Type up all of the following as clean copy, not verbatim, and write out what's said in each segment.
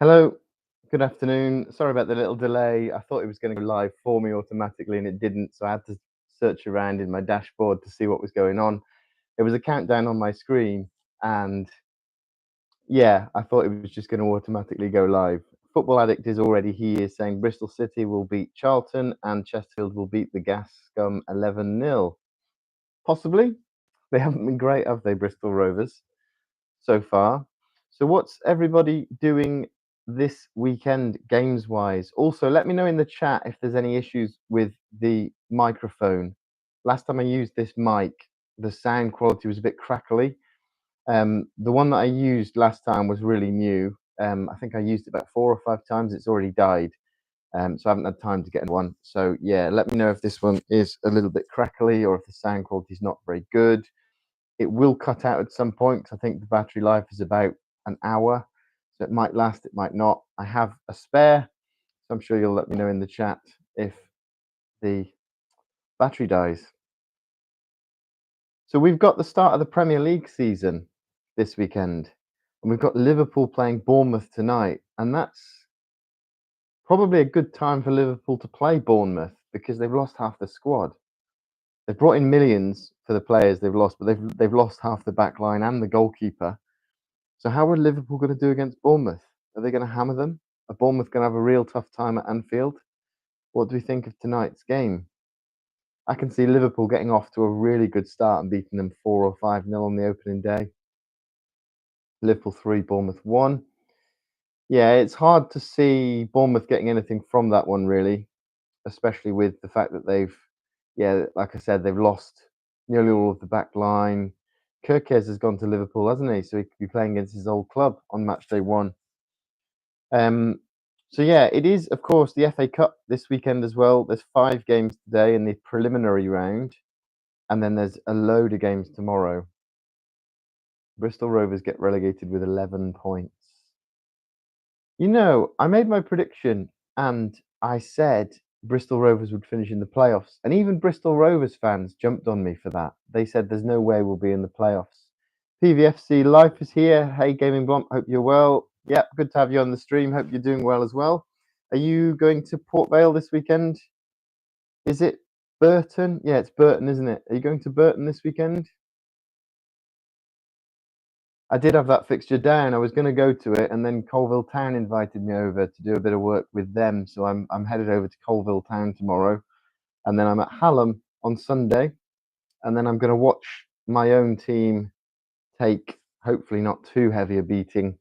Hello, good afternoon. Sorry about the little delay. I thought it was going to go live for me automatically and it didn't, so I had to search around in my dashboard to see what was going on. There was a countdown on my screen, and yeah, I thought it was just going to automatically go live. Football Addict is already here saying Bristol City will beat Charlton and Chesterfield will beat the Gas Scum 11-0. Possibly. They haven't been great, have they, Bristol Rovers, so far? So what's everybody doing this weekend games wise? Also, let me know in the chat if there's any issues with the microphone. Last time I used this mic, the sound quality was a bit crackly. The one that I used last time was really new. I think I used it about 4 or 5 times. It's already died. So I haven't had time to get one. So yeah, let me know if this one is a little bit crackly or if the sound quality is not very good. It will cut out at some point 'cause I think the battery life is about an hour, so it might last, it might not. I have a spare, so I'm sure you'll let me know in the chat if the battery dies. So we've got the start of the Premier League season this weekend, and we've got Liverpool playing Bournemouth tonight, and that's probably a good time for Liverpool to play Bournemouth because they've lost half the squad. They've brought in millions for the players they've lost, but they've lost half the back line and the goalkeeper. So how are Liverpool going to do against Bournemouth? Are they going to hammer them? Are Bournemouth going to have a real tough time at Anfield? What do we think of tonight's game? I can see Liverpool getting off to a really good start and beating them 4 or 5-0 on the opening day. Liverpool 3, Bournemouth 1. Yeah, it's hard to see Bournemouth getting anything from that one, really, especially with the fact that like I said, they've lost nearly all of the back line. Kirkes has gone to Liverpool, hasn't he? So he could be playing against his old club on match day one. Um, so yeah, it is of course the FA Cup this weekend as well. There's 5 games today in the preliminary round, and then there's a load of games tomorrow. Bristol Rovers get relegated with 11 points. I made my prediction and I said Bristol Rovers would finish in the playoffs, and even Bristol Rovers fans jumped on me for that. They said there's no way we'll be in the playoffs. PVFC Life is here. Hey, Gaming Blomp, hope you're well. Yep, good to have you on the stream. Hope you're doing well as well. Are you going to Port Vale this weekend? Is it Burton? Yeah, it's Burton, isn't it? Are you going to Burton this weekend? I did have that fixture down. I was going to go to it, and then Colville Town invited me over to do a bit of work with them. So I'm headed over to Colville Town tomorrow, and then I'm at Hallam on Sunday, and then I'm going to watch my own team take hopefully not too heavy a beating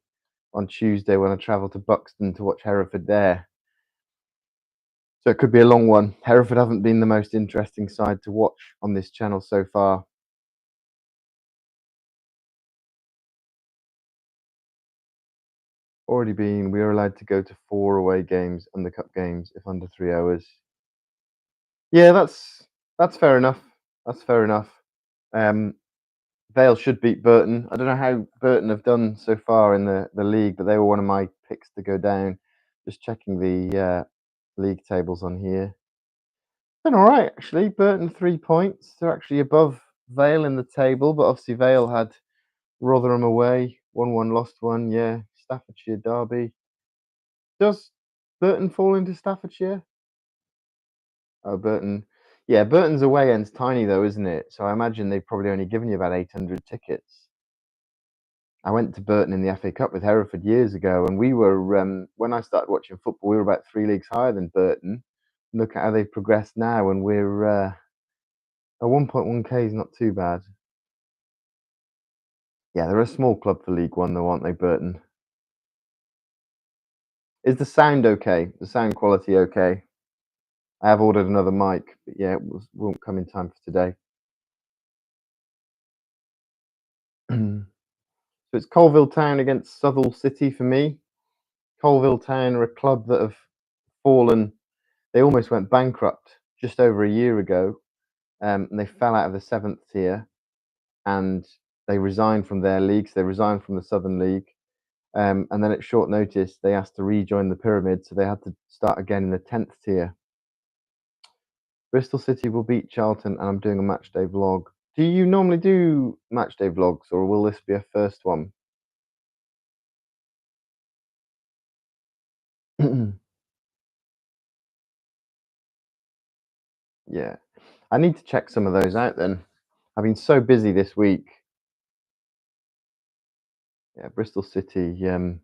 on Tuesday when I travel to Buxton to watch Hereford there. So it could be a long one. Hereford haven't been the most interesting side to watch on this channel so far. Already been. We are allowed to go to 4 away games and the cup games if under 3 hours. Yeah, that's fair enough. That's fair enough. Vale should beat Burton. I don't know how Burton have done so far in the league, but they were one of my picks to go down. Just checking the league tables on here. Been all right actually. Burton 3 points. They're actually above Vale in the table, but obviously Vale had Rotherham away, 1-1, lost one. Yeah, Staffordshire derby. Does Burton fall into Staffordshire? Oh, Burton. Yeah, Burton's away end's tiny though, isn't it? So I imagine they've probably only given you about 800 tickets. I went to Burton in the FA Cup with Hereford years ago, and we were when I started watching football, we were about 3 leagues higher than Burton. Look at how they've progressed now, and we're a 1.1k is not too bad. Yeah, they're a small club for League One, though, aren't they, Burton? Is the sound okay? The sound quality okay? I have ordered another mic, but yeah, won't come in time for today. So it's Colville Town against Southall City for me. Colville Town are a club that have fallen. They almost went bankrupt just over a year ago, and they fell out of the 7th tier, and they resigned from their leagues. They resigned from the Southern League, and then at short notice, they asked to rejoin the pyramid, so they had to start again in the 10th tier. Bristol City will beat Charlton, and I'm doing a match day vlog. Do you normally do match day vlogs, or will this be a first one? Yeah. I need to check some of those out then. I've been so busy this week. Yeah, Bristol City. You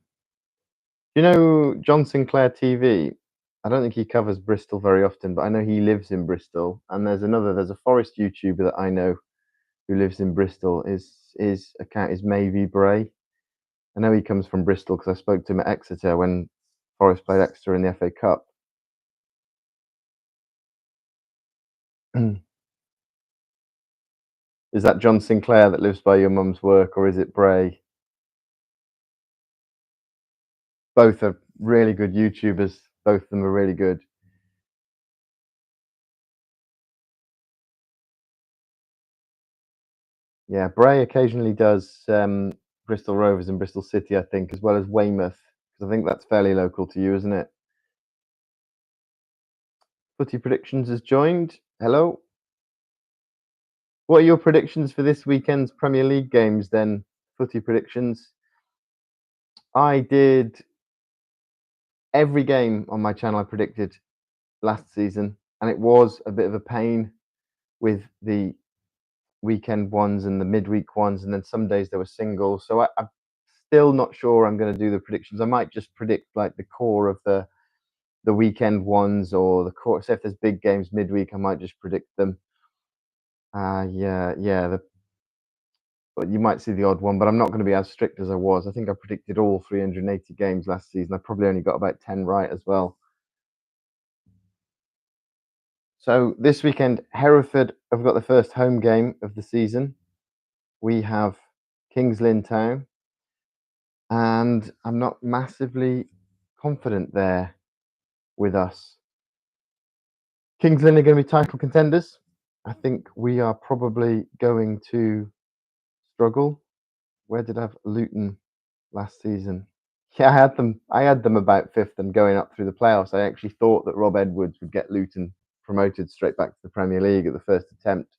know John Sinclair TV? I don't think he covers Bristol very often, but I know he lives in Bristol. And there's a Forest YouTuber that I know who lives in Bristol. His account is Mavy Bray. I know he comes from Bristol because I spoke to him at Exeter when Forest played Exeter in the FA Cup. Is that John Sinclair that lives by your mum's work, or is it Bray? Both are really good YouTubers. Both of them are really good. Yeah, Bray occasionally does Bristol Rovers and Bristol City, I think, as well as Weymouth, because I think that's fairly local to you, isn't it? Footy Predictions has joined. Hello. What are your predictions for this weekend's Premier League games then? Footy Predictions. I did every game on my channel I predicted last season, and it was a bit of a pain with the weekend ones and the midweek ones, and then some days there were singles. So I'm still not sure I'm going to do the predictions. I might just predict like the core of the weekend ones, or the core. So if there's big games midweek, I might just predict them. Yeah. But you might see the odd one, but I'm not going to be as strict as I was. I think I predicted all 380 games last season. I probably only got about 10 right as well. So this weekend, Hereford have got the first home game of the season. We have Kings Lynn Town, and I'm not massively confident there with us. Kings Lynn are going to be title contenders. I think we are probably going to struggle. Where did I have Luton last season? Yeah, I had them about fifth and going up through the playoffs. I actually thought that Rob Edwards would get Luton promoted straight back to the Premier League at the first attempt.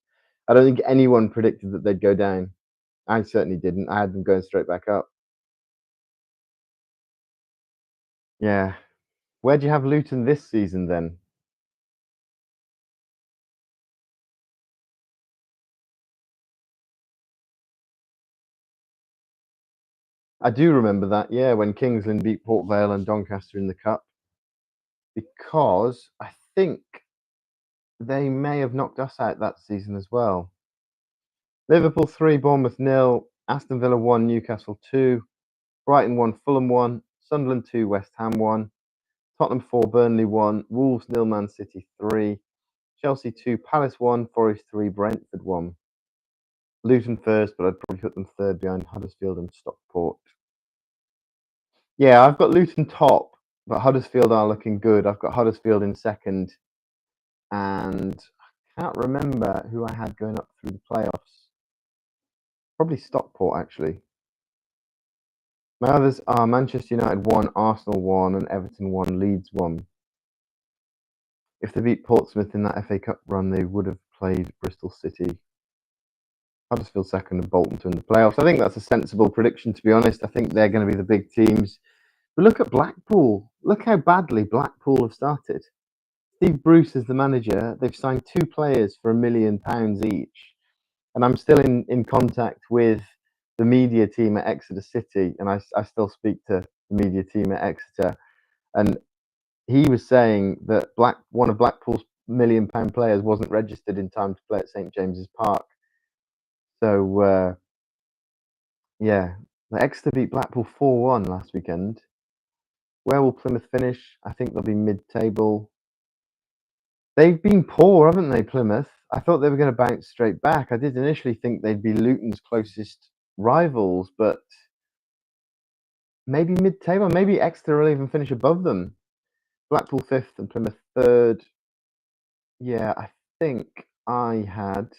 I don't think anyone predicted that they'd go down. I certainly didn't. I had them going straight back up. Yeah. Where do you have Luton this season then? I do remember that, yeah, when Kingsland beat Port Vale and Doncaster in the cup, because I think they may have knocked us out that season as well. Liverpool 3, Bournemouth 0, Aston Villa 1, Newcastle 2, Brighton 1, Fulham 1, Sunderland 2, West Ham 1, Tottenham 4, Burnley 1, Wolves 0, Man City 3, Chelsea 2, Palace 1, Forest 3, Brentford 1. Luton first, but I'd probably put them third behind Huddersfield and Stockport. Yeah, I've got Luton top, but Huddersfield are looking good. I've got Huddersfield in second, and I can't remember who I had going up through the playoffs. Probably Stockport, actually. My others are Manchester United 1, Arsenal 1, and Everton 1, Leeds 1. If they beat Portsmouth in that FA Cup run, they would have played Bristol City. Huddersfield second and Bolton to win the playoffs. I think that's a sensible prediction, to be honest. I think they're going to be the big teams. But look at Blackpool. Look how badly Blackpool have started. Steve Bruce is the manager. They've signed 2 players for £1 million each. And I'm still in contact with the media team at Exeter City, and I still speak to the media team at Exeter. And he was saying that one of Blackpool's £1 million players wasn't registered in time to play at St James's Park. So yeah, Exeter beat Blackpool 4-1 last weekend. Where will Plymouth finish? I think they'll be mid-table. They've been poor, haven't they, Plymouth? I thought they were going to bounce straight back. I did initially think they'd be Luton's closest rivals, but maybe mid-table. Maybe Exeter will even finish above them. Blackpool fifth and Plymouth third. Yeah, I think I had.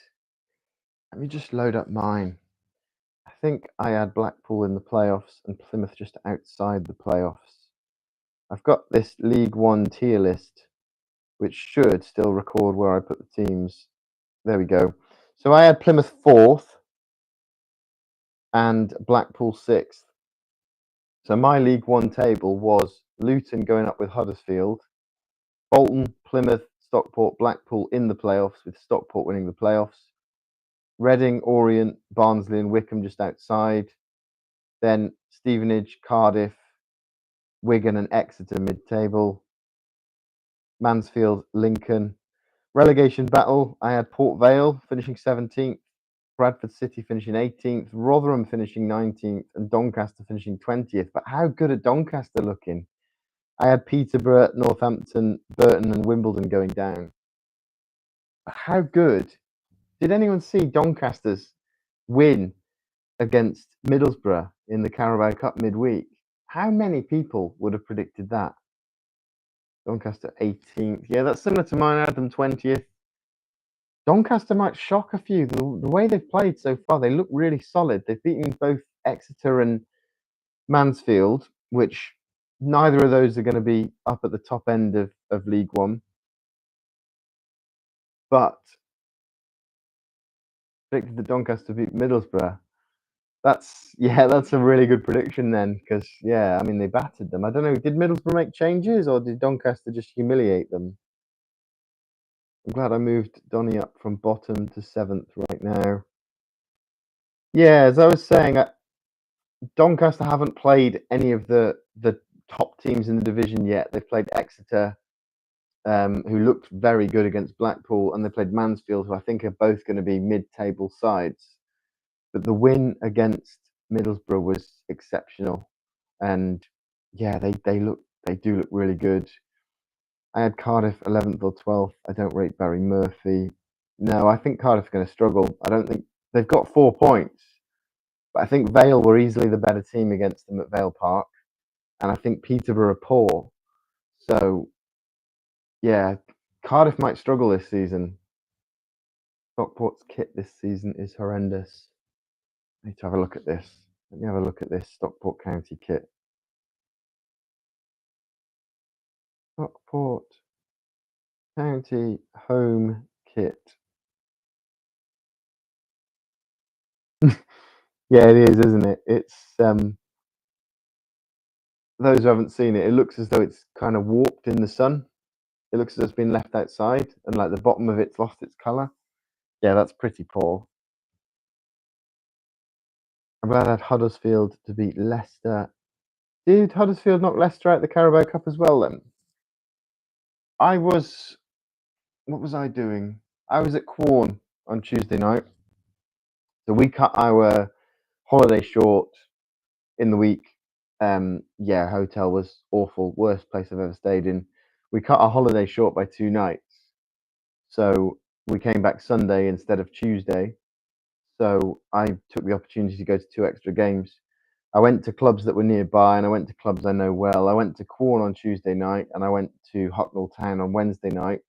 Let me just load up mine. I think I had Blackpool in the playoffs and Plymouth just outside the playoffs. I've got this League One tier list, which should still record where I put the teams. There we go. So I had Plymouth fourth and Blackpool sixth. So my League One table was Luton going up with Huddersfield, Bolton, Plymouth, Stockport, Blackpool in the playoffs, with Stockport winning the playoffs. Reading, Orient, Barnsley, and Wycombe just outside. Then Stevenage, Cardiff, Wigan, and Exeter mid-table. Mansfield, Lincoln. Relegation battle, I had Port Vale finishing 17th, Bradford City finishing 18th, Rotherham finishing 19th, and Doncaster finishing 20th. But how good are Doncaster looking? I had Peterborough, Northampton, Burton, and Wimbledon going down. But how good? Did anyone see Doncaster's win against Middlesbrough in the Carabao Cup midweek? How many people would have predicted that? Doncaster 18th. Yeah, that's similar to mine. I had them 20th. Doncaster might shock a few. The way they've played so far, they look really solid. They've beaten both Exeter and Mansfield, which neither of those are going to be up at the top end of League One. But predicted that Doncaster beat Middlesbrough. That's a really good prediction then, because I mean they battered them. I don't know, did Middlesbrough make changes or did Doncaster just humiliate them? I'm glad I moved Donny up from bottom to 7th right now. Yeah, as I was saying, Doncaster haven't played any of the top teams in the division yet. They've played Exeter, who looked very good against Blackpool, and they played Mansfield, who I think are both going to be mid-table sides. But the win against Middlesbrough was exceptional, and they do look really good. I had Cardiff 11th or 12th. I don't rate Barry Murphy. No, I think Cardiff are going to struggle. I don't think they've got 4 points, but I think Vale were easily the better team against them at Vale Park, and I think Peterborough are poor. So, Cardiff might struggle this season. Stockport's kit this season is horrendous. I need to have a look at this. Let me have a look at this Stockport County kit. Stockport County home kit. Yeah, it is, isn't it? It's those who haven't seen it, it looks as though it's kind of warped in the sun. It looks as though it's been left outside and like the bottom of it's lost its colour. Yeah, that's pretty poor. I'm glad I had Huddersfield to beat Leicester. Did Huddersfield knock Leicester out the Carabao Cup as well then? What was I doing? I was at Quorn on Tuesday night. So we cut our holiday short in the week. Hotel was awful, worst place I've ever stayed in. We cut our holiday short by 2 nights. So we came back Sunday instead of Tuesday. So I took the opportunity to go to 2 extra games. I went to clubs that were nearby and I went to clubs I know well. I went to Quorn on Tuesday night and I went to Hucknall Town on Wednesday night.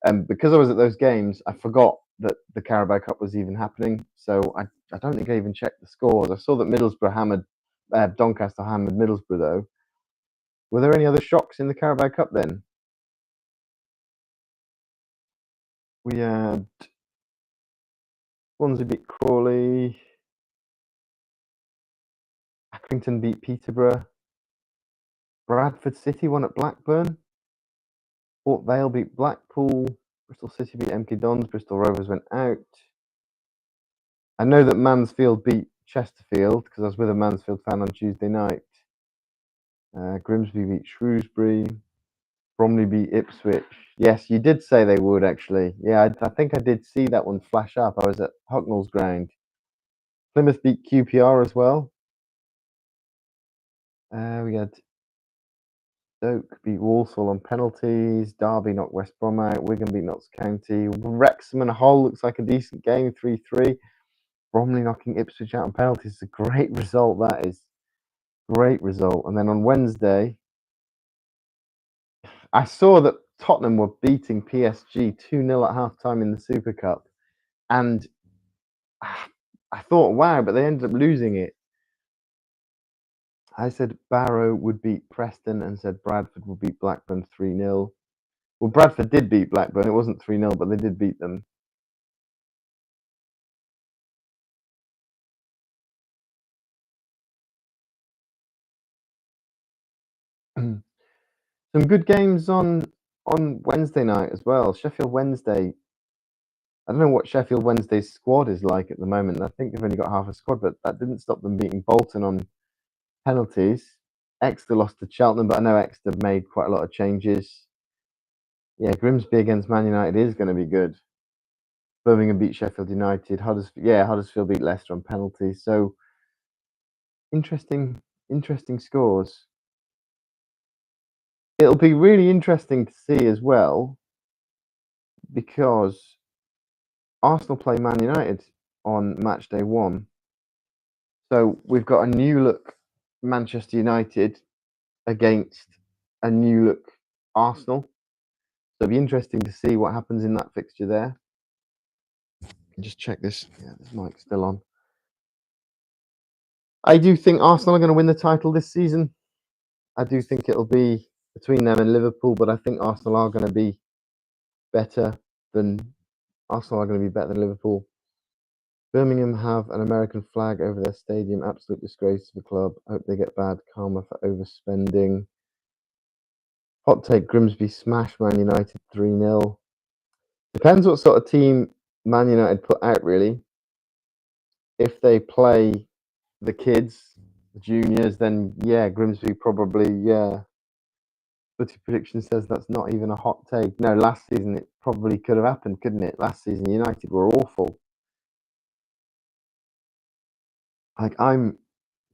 And because I was at those games, I forgot that the Carabao Cup was even happening. So I don't think I even checked the scores. I saw that Doncaster hammered Middlesbrough though. Were there any other shocks in the Carabao Cup then? We had Swansea beat Crawley. Accrington beat Peterborough. Bradford City won at Blackburn. Port Vale beat Blackpool. Bristol City beat MK Dons. Bristol Rovers went out. I know that Mansfield beat Chesterfield because I was with a Mansfield fan on Tuesday night. Grimsby beat Shrewsbury. Bromley beat Ipswich. Yes, you did say they would actually. Yeah, I think I did see that one flash up. I was at Hucknall's ground. Plymouth beat QPR as well. We had Stoke beat Walsall on penalties. Derby knocked West Brom out. Wigan beat Notts County. Wrexham and Hull looks like a decent game, 3-3. Bromley knocking Ipswich out on penalties is a great result. That is great result. And then on Wednesday, I saw that Tottenham were beating PSG 2-0 at half-time in the Super Cup. And I thought, wow, but they ended up losing it. I said Barrow would beat Preston and said Bradford would beat Blackburn 3-0. Well, Bradford did beat Blackburn. It wasn't 3-0, but they did beat them. Some good games on Wednesday night as well. Sheffield Wednesday. I don't know what Sheffield Wednesday's squad is like at the moment. I think they've only got half a squad, but that didn't stop them beating Bolton on penalties. Exeter lost to Cheltenham, but I know Exeter made quite a lot of changes. Yeah, Grimsby against Man United is going to be good. Birmingham beat Sheffield United. Huddersfield beat Leicester on penalties. So interesting scores. It'll be really interesting to see as well because Arsenal play Man United on match day 1. So we've got a new look Manchester United against a new look Arsenal. So it'll be interesting to see what happens in that fixture there. Just check this. Yeah, this mic's still on. I do think Arsenal are going to win the title this season. I do think it'll be between them and Liverpool, but I think Arsenal are going to be better than Liverpool. Birmingham have an American flag over their stadium. Absolute disgrace to the club. Hope they get bad karma for overspending. Hot take: Grimsby smash Man United 3-0. Depends what sort of team Man United put out, really. If they play the kids, the juniors, then yeah, Grimsby probably, yeah. Footy Prediction says that's not even a hot take. No, last season it probably could have happened, couldn't it? Last season United were awful. Like, I'm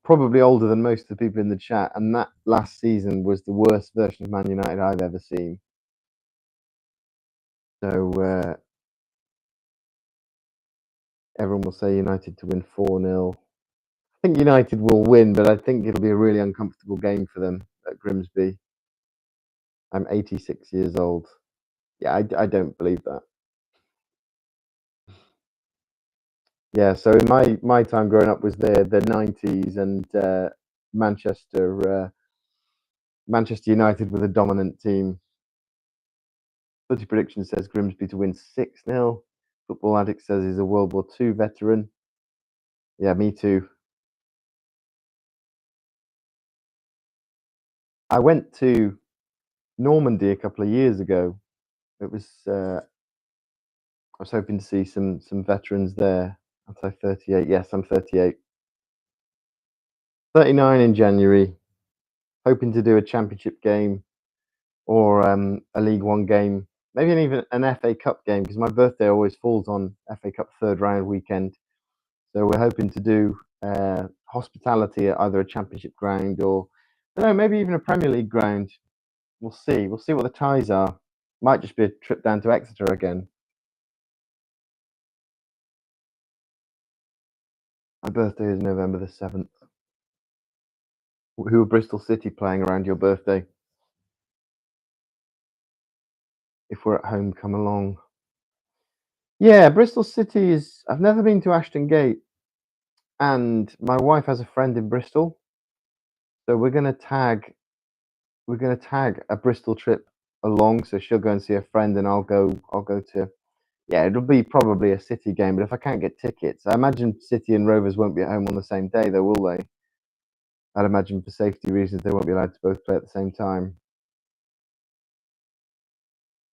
probably older than most of the people in the chat, and that last season was the worst version of Man United I've ever seen. So everyone will say United to win 4-0. I think United will win, but I think it'll be a really uncomfortable game for them at Grimsby. I'm 86 years old. Yeah, I don't believe that. Yeah, so in my time growing up was the 90s, and Manchester United were the dominant team. Footy Prediction says Grimsby to win 6-0. Football Addict says he's a World War II veteran. Yeah, me too. I went to Normandy a couple of years ago. It was I was hoping to see some veterans there. I'd say 38. Yes, I'm 38. 39 in January. Hoping to do a championship game or a League One game, maybe even an FA Cup game, because my birthday always falls on FA Cup third round weekend. So we're hoping to do hospitality at either a championship ground or, I don't know, maybe even a Premier League ground. We'll see. We'll see what the ties are. Might just be a trip down to Exeter again. My birthday is November the 7th. Who are Bristol City playing around your birthday? If we're at home, come along. Yeah, Bristol City is. I've never been to Ashton Gate, and my wife has a friend in Bristol, so we're gonna tag a Bristol trip along. So she'll go and see a friend, and I'll go to. Yeah, it'll be probably a City game, but if I can't get tickets, I imagine City and Rovers won't be at home on the same day, though, will they? I'd imagine for safety reasons they won't be allowed to both play at the same time.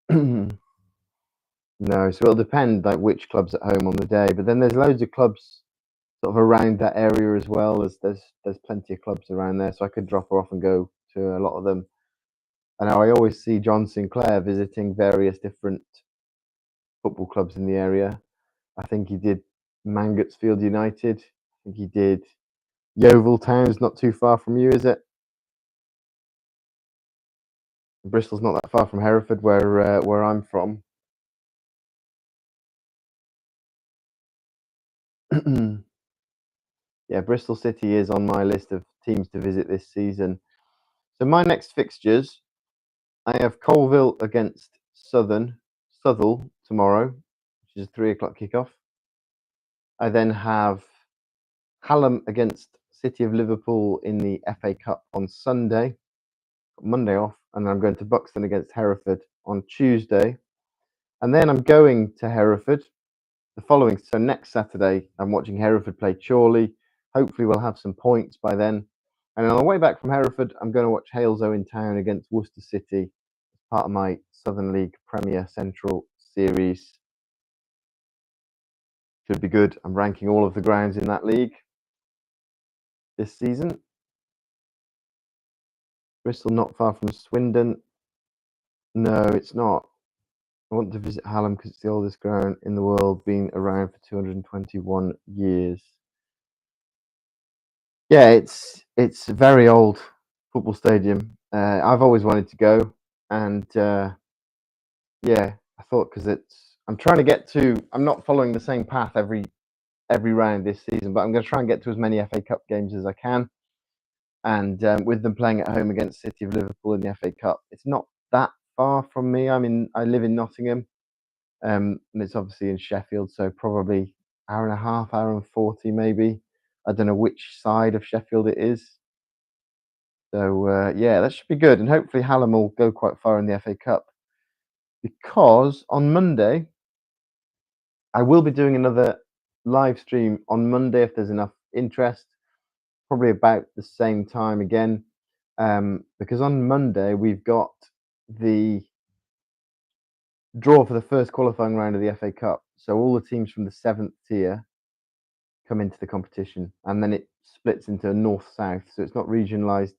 No, so it'll depend like which club's at home on the day. But then there's loads of clubs sort of around that area as well. There's plenty of clubs around there, so I could drop her off and go to a lot of them. I know I always see John Sinclair visiting various different football clubs in the area. I think he did Mangotsfield United. I think he did Yeovil Town's not too far from you, is it? Bristol's not that far from Hereford, where I'm from. Yeah, Bristol City is on my list of teams to visit this season. So my next fixtures, I have Colville against Southall tomorrow, which is a 3 o'clock kickoff. I then have Hallam against City of Liverpool in the FA Cup on Sunday. Got Monday off, and I'm going to Buxton against Hereford on Tuesday. And then I'm going to Hereford the following. So next Saturday, I'm watching Hereford play Chorley. Hopefully, we'll have some points by then. And on the way back from Hereford, I'm going to watch Halesoe in town against Worcester City, part of my Southern League Premier Central series. Should be good. I'm ranking all of the grounds in that league this season. Bristol not far from Swindon. No, it's not. I want to visit Hallam because it's the oldest ground in the world, been around for 221 years. Yeah, it's a very old football stadium. I've always wanted to go, and yeah, I thought because I'm trying to get to. I'm not following the same path every round this season, but I'm going to try and get to as many FA Cup games as I can. And with them playing at home against City of Liverpool in the FA Cup, it's not that far from me. I live in Nottingham, and it's obviously in Sheffield, so probably hour and a half, hour and 40 maybe. I don't know which side of Sheffield it is. So yeah, that should be good, and hopefully Hallam will go quite far in the FA Cup. Because on Monday, I will be doing another live stream on Monday if there's enough interest. Probably about the same time again, because on Monday we've got the draw for the first qualifying round of the FA Cup. So all the teams from the 7th tier come into the competition, and then it splits into north-south. So it's not regionalised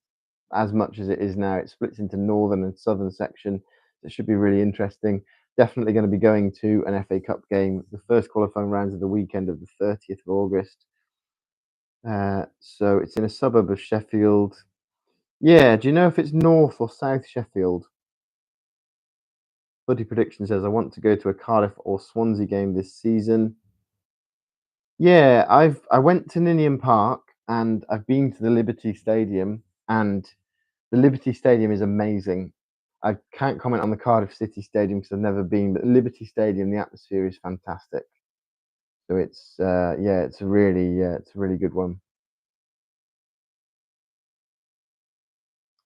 as much as it is now. It splits into northern and southern section. It should be really interesting. Definitely going to be going to an FA Cup game. The first qualifying rounds of the weekend of the 30th of August. So it's in a suburb of Sheffield. Yeah, do you know if it's North or South Sheffield? Buddy Prediction says, I want to go to a Cardiff or Swansea game this season. Yeah, I went to Ninian Park and I've been to the Liberty Stadium, and the Liberty Stadium is amazing. I can't comment on the Cardiff City Stadium because I've never been, but Liberty Stadium, the atmosphere is fantastic. So it's yeah, it's a really good one.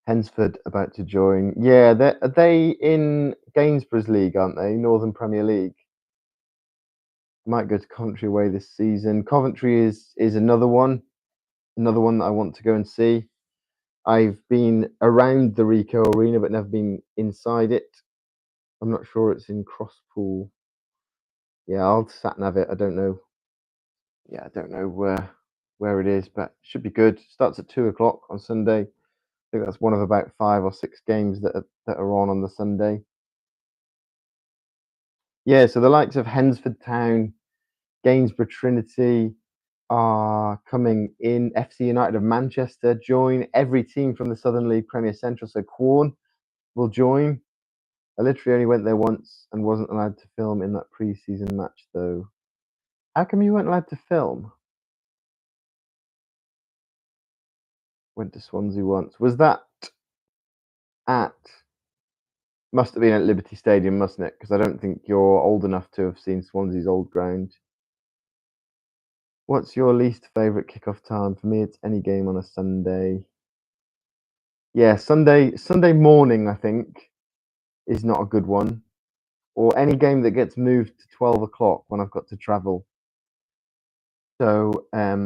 Hensford about to join. Yeah, are they in Gainsborough's league, aren't they? Northern Premier League. Might go to Coventry away this season. Coventry is another one that I want to go and see. I've been around the Ricoh Arena, but never been inside it. I'm not sure it's in Crosspool. Yeah, I'll sat nav it. I don't know. Yeah, I don't know where it is, but it should be good. Starts at 2 o'clock on Sunday. I think that's one of about 5 or 6 games that are on the Sunday. Yeah, so the likes of Hensford Town, Gainsborough Trinity are coming in. FC United of Manchester join. Every team from the Southern League Premier Central, so Quorn will join. I literally only went there once and wasn't allowed to film in that pre-season match, though. How come you weren't allowed to film? Went to Swansea once. Was that at... Must have been at Liberty Stadium, mustn't it? Because I don't think you're old enough to have seen Swansea's old ground. What's your least favourite kickoff time? For me, it's any game on a Sunday. Yeah, Sunday morning, I think, is not a good one. Or any game that gets moved to 12 o'clock when I've got to travel. So I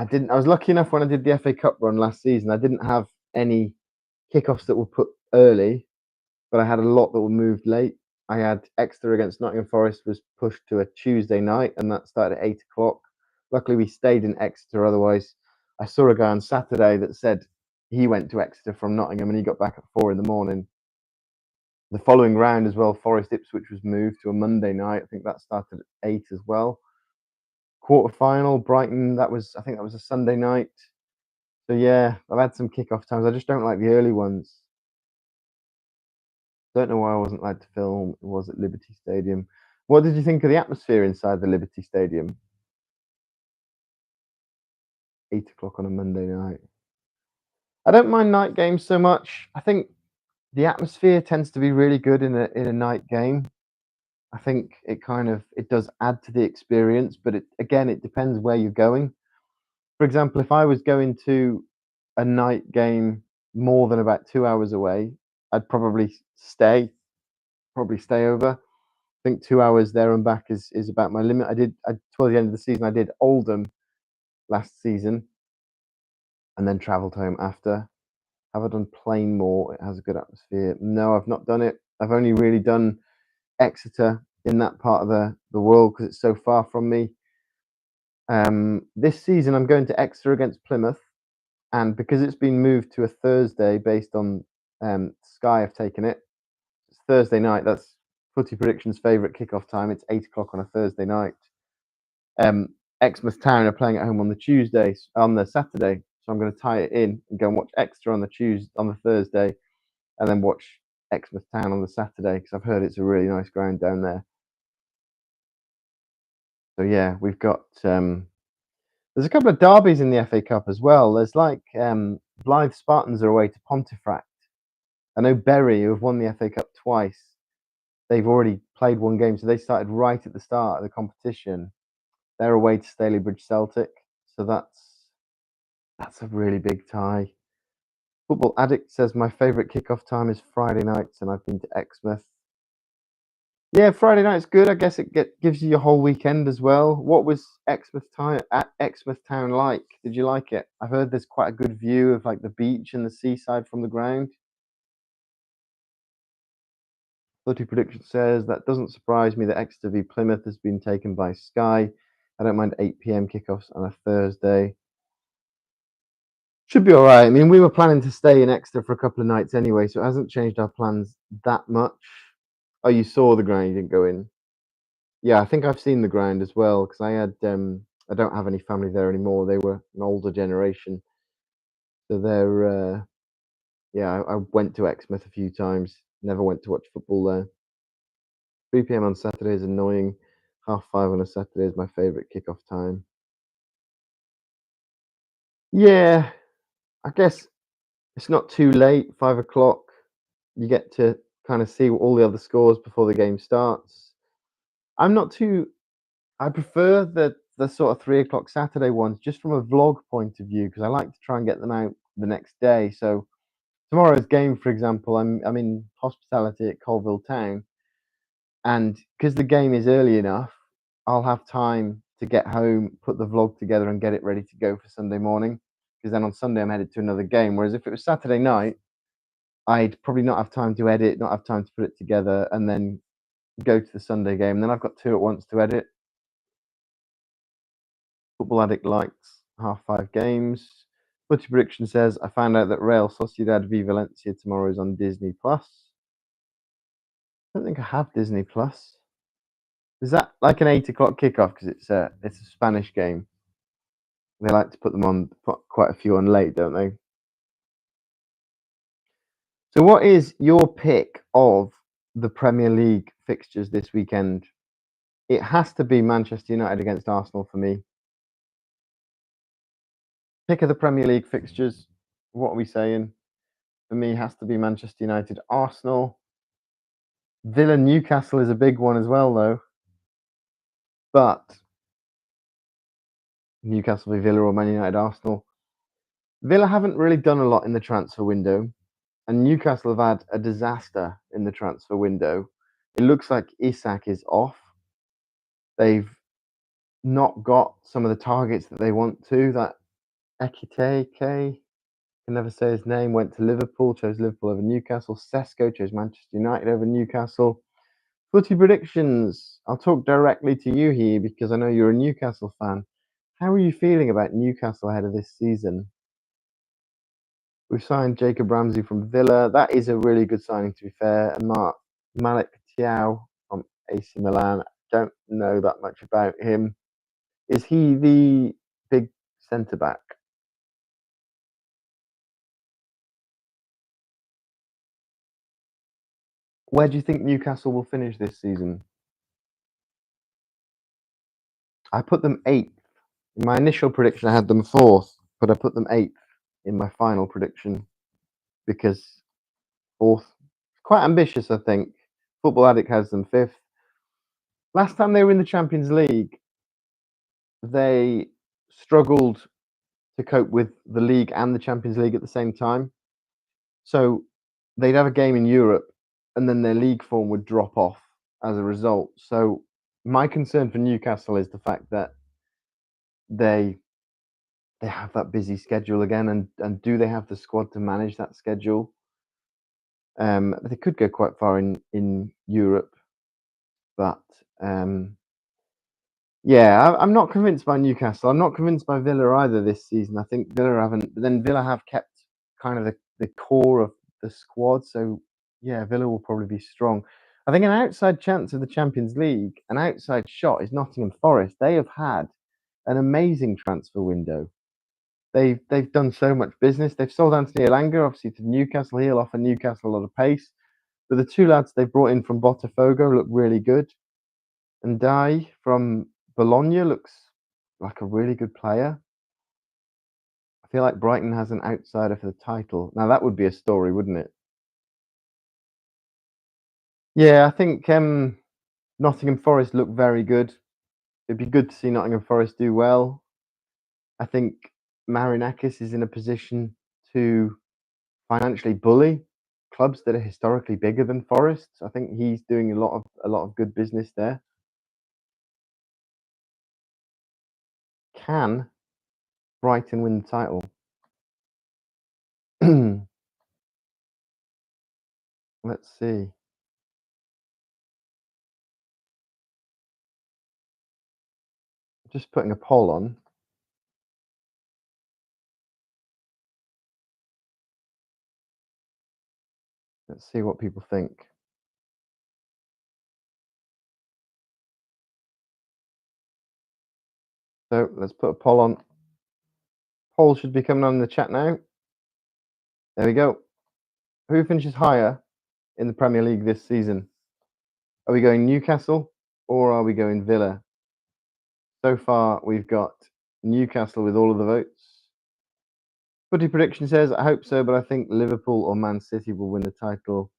was lucky enough when I did the FA Cup run last season. I didn't have any kickoffs that were put early, but I had a lot that were moved late. I had Exeter against Nottingham Forest was pushed to a Tuesday night, and that started at 8 o'clock. Luckily, we stayed in Exeter. Otherwise, I saw a guy on Saturday that said he went to Exeter from Nottingham and he got back at 4 in the morning. The following round as well, Forest Ipswich was moved to a Monday night. I think that started at 8 as well. Quarter final, Brighton, I think that was a Sunday night. So yeah, I've had some kickoff times. I just don't like the early ones. Don't know why I wasn't allowed to film. It was at Liberty Stadium. What did you think of the atmosphere inside the Liberty Stadium? 8 o'clock on a Monday night. I don't mind night games so much. I think the atmosphere tends to be really good in a night game. I think it does add to the experience, but it depends where you're going. For example, if I was going to a night game more than about 2 hours away, I'd probably stay over. I think 2 hours there and back is about my limit. Towards the end of the season, I did Oldham last season, and then travelled home after. Have I done Plainmoor? It has a good atmosphere. No, I've not done it. I've only really done Exeter in that part of the world because it's so far from me. This season, I'm going to Exeter against Plymouth, and because it's been moved to a Thursday based on Sky have taken it, it's Thursday night. That's Footy Prediction's favourite kickoff time. It's 8 o'clock on a Thursday night. Exmouth Town are playing at home on the Saturday, so I'm going to tie it in and go and watch Exeter on the Thursday, and then watch Exmouth Town on the Saturday because I've heard it's a really nice ground down there. So yeah, we've got there's a couple of derbies in the FA Cup as well. There's like Blythe Spartans are away to Pontefract. I know Bury, who have won the FA Cup twice, they've already played one game, so they started right at the start of the competition. They're away to Stalybridge Celtic, so that's a really big tie. Football Addict says my favourite kickoff time is Friday nights, and I've been to Exmouth. Yeah, Friday night's good. I guess it gives you your whole weekend as well. What was Exmouth Town like? Did you like it? I've heard there's quite a good view of like the beach and the seaside from the ground. Footy Prediction says that doesn't surprise me that Exeter v Plymouth has been taken by Sky. I don't mind 8 p.m. kickoffs on a Thursday. Should be all right. I mean, we were planning to stay in Exeter for a couple of nights anyway, so it hasn't changed our plans that much. Oh, you saw the ground, you didn't go in. Yeah, I think I've seen the ground as well because I don't have any family there anymore. They were an older generation, so I went to Exmouth a few times. Never went to watch football there. 3 p.m. on Saturday is annoying. 5:30 on a Saturday is my favourite kickoff time. Yeah, I guess it's not too late. 5 o'clock, you get to kind of see all the other scores before the game starts. I'm not too. I prefer the sort of 3 o'clock Saturday ones just from a vlog point of view because I like to try and get them out the next day. So tomorrow's game, for example, I'm in hospitality at Colville Town, and because the game is early enough, I'll have time to get home, put the vlog together, and get it ready to go for Sunday morning. Because then on Sunday I'm headed to another game. Whereas if it was Saturday night, I'd probably not have time to edit, not have time to put it together, and then go to the Sunday game. And then I've got two at once to edit. Football Addict likes 5:30 games. Footy Prediction says, I found out that Real Sociedad v Valencia tomorrow is on Disney Plus. I don't think I have Disney Plus. Is that like an 8 o'clock kickoff? Because it's a Spanish game. They like to put quite a few on late, don't they? So, what is your pick of the Premier League fixtures this weekend? It has to be Manchester United against Arsenal for me. Pick of the Premier League fixtures. What are we saying? For me, has to be Manchester United, Arsenal. Villa Newcastle is a big one as well, though. But Newcastle v Villa or Man United Arsenal. Villa haven't really done a lot in the transfer window, and Newcastle have had a disaster in the transfer window. It looks like Isak is off. They've not got some of the targets that they want to. That Ekitike, can never say his name, went to Liverpool, chose Liverpool over Newcastle. Sesko chose Manchester United over Newcastle. Footy predictions. I'll talk directly to you here because I know you're a Newcastle fan. How are you feeling about Newcastle ahead of this season? We've signed Jacob Ramsey from Villa. That is a really good signing, to be fair. And Malik Thiaw from AC Milan. Don't know that much about him. Is he the big centre back? Where do you think Newcastle will finish this season? I put them eighth. In my initial prediction, I had them fourth, but I put them eighth in my final prediction because fourth, quite ambitious, I think. Football Addict has them fifth. Last time they were in the Champions League, they struggled to cope with the league and the Champions League at the same time. So they'd have a game in Europe and then their league form would drop off as a result. So my concern for Newcastle is the fact that they they have that busy schedule again, and do they have the squad to manage that schedule? They could go quite far in Europe, but yeah, I'm not convinced by Newcastle. I'm not convinced by Villa either this season. I think Villa haven't, but then Villa have kept kind of the core of the squad. So yeah, Villa will probably be strong. I think an outside chance of the Champions League, an outside shot is Nottingham Forest. They have had an amazing transfer window. They've done so much business. They've sold Anthony Elanga, obviously, to Newcastle. He'll offer Newcastle a lot of pace. But the two lads they've brought in from Botafogo look really good. And Dai from Bologna looks like a really good player. I feel like Brighton has an outsider for the title. Now that would be a story, wouldn't it? Yeah, I think Nottingham Forest look very good. It'd be good to see Nottingham Forest do well. I think Marinakis is in a position to financially bully clubs that are historically bigger than Forest. I think he's doing a lot of good business there. Can Brighton win the title? Let's see. Just putting a poll on. Let's see what people think. So let's put a poll on. Poll should be coming on in the chat now. There we go. Who finishes higher in the Premier League this season? Are we going Newcastle or are we going Villa? So far, we've got Newcastle with all of the votes. Footy Prediction says, I hope so, but I think Liverpool or Man City will win the title.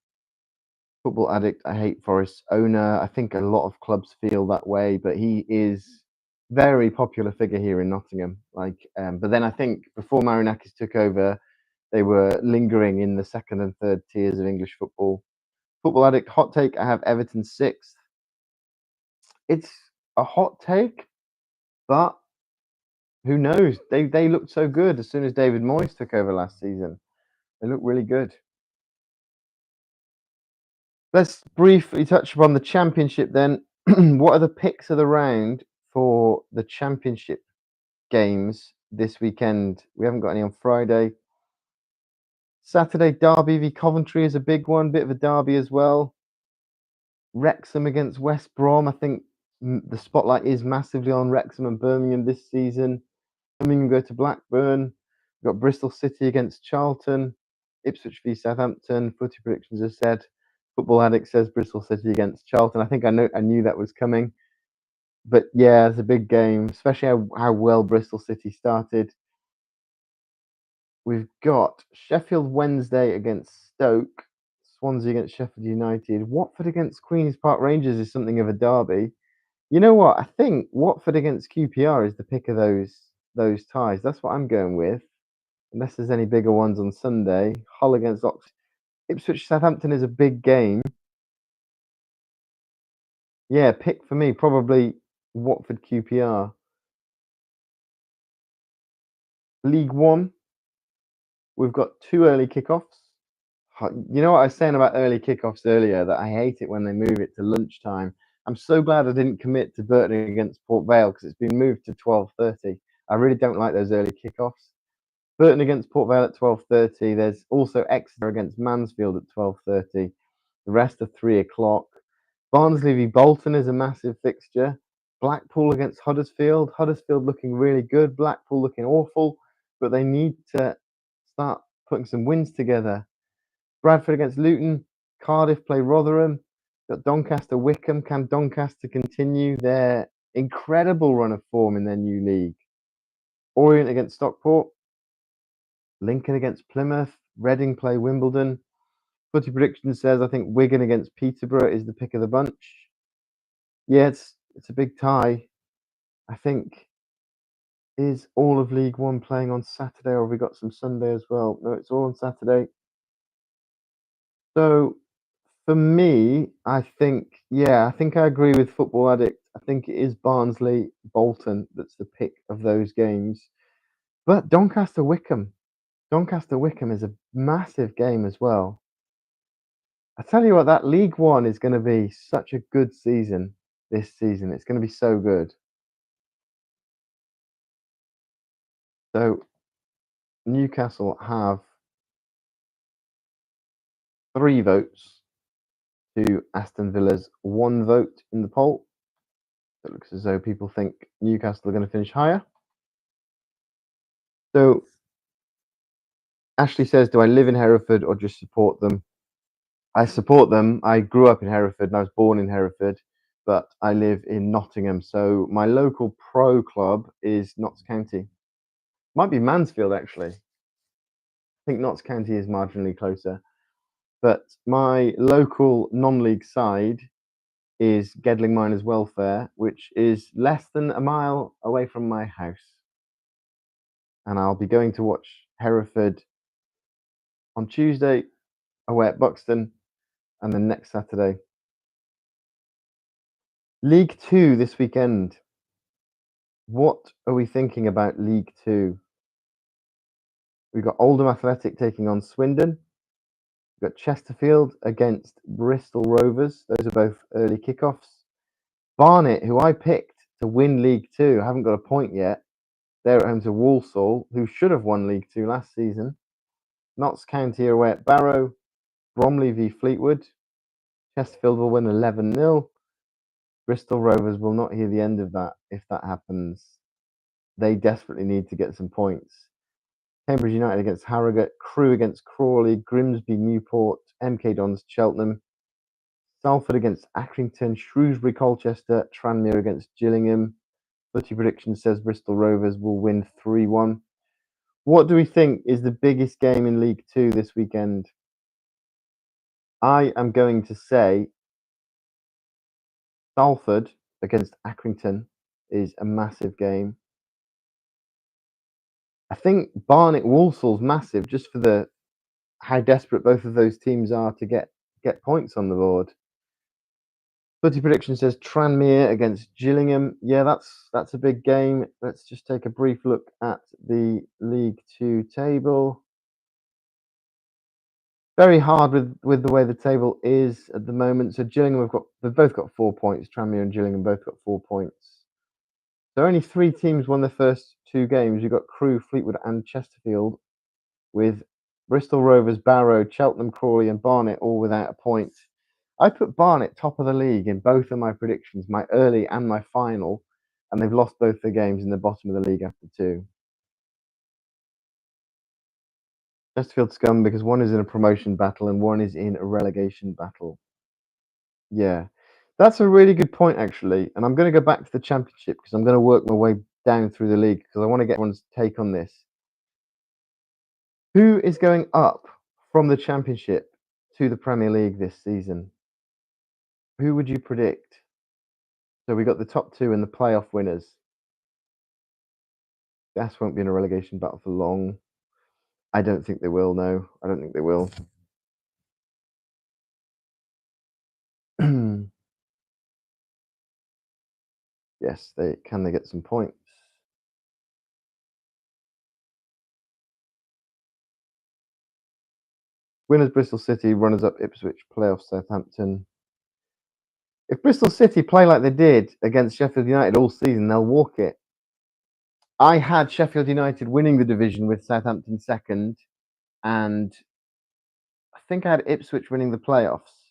Football Addict, I hate Forest's owner. I think a lot of clubs feel that way, but he is very popular figure here in Nottingham. But then I think before Marinakis took over, they were lingering in the second and third tiers of English football. Football Addict, hot take, I have Everton 6th. It's a hot take, but who knows? They looked so good as soon as David Moyes took over last season. They look really good. Let's briefly touch upon the championship then. What are the picks of the round for the championship games this weekend? We haven't got any on Friday. Saturday, Derby v Coventry is a big one, bit of a derby as well. Wrexham against West Brom. I think the spotlight is massively on Wrexham and Birmingham this season. Birmingham go to Blackburn. We've got Bristol City against Charlton. Ipswich v Southampton. Footy Predictions has said. Football Addict says Bristol City against Charlton. I think I knew that was coming. But yeah, it's a big game, especially how well Bristol City started. We've got Sheffield Wednesday against Stoke, Swansea against Sheffield United, Watford against Queen's Park Rangers is something of a derby. You know what? I think Watford against QPR is the pick of those ties. That's what I'm going with, unless there's any bigger ones on Sunday. Hull against Oxford. Ipswich Southampton is a big game. Yeah, pick for me probably Watford QPR. League One, we've got 2 early kickoffs. You know what I was saying about early kickoffs earlier, that I hate it when they move it to lunchtime. I'm so glad I didn't commit to Burton against Port Vale because it's been moved to 12:30. I really don't like those early kickoffs. Burton against Port Vale at 12:30. There's also Exeter against Mansfield at 12:30. The rest are 3 o'clock. Barnsley v Bolton is a massive fixture. Blackpool against Huddersfield. Huddersfield looking really good. Blackpool looking awful, but they need to start putting some wins together. Bradford against Luton. Cardiff play Rotherham. Got Doncaster Wickham. Can Doncaster continue their incredible run of form in their new league? Orient against Stockport. Lincoln against Plymouth. Reading play Wimbledon. Footy Prediction says I think Wigan against Peterborough is the pick of the bunch. Yeah, it's a big tie. I think, is all of League One playing on Saturday, or have we got some Sunday as well? No, it's all on Saturday. So for me, I think I agree with Football Addict. I think it is Barnsley Bolton that's the pick of those games. But Doncaster Wickham is a massive game as well. I tell you what, that League One is going to be such a good season this season. It's going to be so good. So Newcastle have 3 votes to Aston Villa's 1 vote in the poll. It looks as though people think Newcastle are going to finish higher. So Ashley says, do I live in Hereford or just support them? I support them. I grew up in Hereford and I was born in Hereford, but I live in Nottingham. So my local pro club is Notts County. Might be Mansfield, actually. I think Notts County is marginally closer. But my local non-league side is Gedling Miners Welfare, which is less than a mile away from my house. And I'll be going to watch Hereford on Tuesday away at Buxton, and then next Saturday. League Two this weekend. What are we thinking about League Two? We've got Oldham Athletic taking on Swindon. We've got Chesterfield against Bristol Rovers. Those are both early kickoffs. Barnet, who I picked to win League Two, haven't got a point yet. They're at home to Walsall, who should have won League Two last season. Notts County are away at Barrow. Bromley v Fleetwood. Chesterfield will win 11-0. Bristol Rovers will not hear the end of that if that happens. They desperately need to get some points. Cambridge United against Harrogate, Crewe against Crawley, Grimsby, Newport, MK Dons, Cheltenham, Salford against Accrington, Shrewsbury, Colchester, Tranmere against Gillingham. Footy Prediction says Bristol Rovers will win 3-1. What do we think is the biggest game in League Two this weekend? I am going to say Salford against Accrington is a massive game. I think Barnet Walsall's massive just for how desperate both of those teams are to get points on the board. Footy Prediction says Tranmere against Gillingham. Yeah, that's a big game. Let's just take a brief look at the League Two table. Very hard with the way the table is at the moment. So Gillingham they've both got 4 points. Tranmere and Gillingham both got 4 points. So only 3 teams won their first 2 games. You've got Crewe, Fleetwood, and Chesterfield, with Bristol Rovers, Barrow, Cheltenham, Crawley, and Barnet all without a point. I put Barnet top of the league in both of my predictions, my early and my final, and they've lost both their games in the bottom of the league after 2. Chesterfield scum because one is in a promotion battle and one is in a relegation battle. Yeah, that's a really good point, actually. And I'm going to go back to the Championship because I'm going to work my way down through the league because I want to get everyone's take on this. Who is going up from the Championship to the Premier League this season? Who would you predict? So we got the top 2 and the playoff winners. Gas won't be in a relegation battle for long. I don't think they will, no. I don't think they will. Yes, they get some points. Winners Bristol City, runners up Ipswich, playoff Southampton. If Bristol City play like they did against Sheffield United all season, they'll walk it. I had Sheffield United winning the division with Southampton second, and I think I had Ipswich winning the playoffs.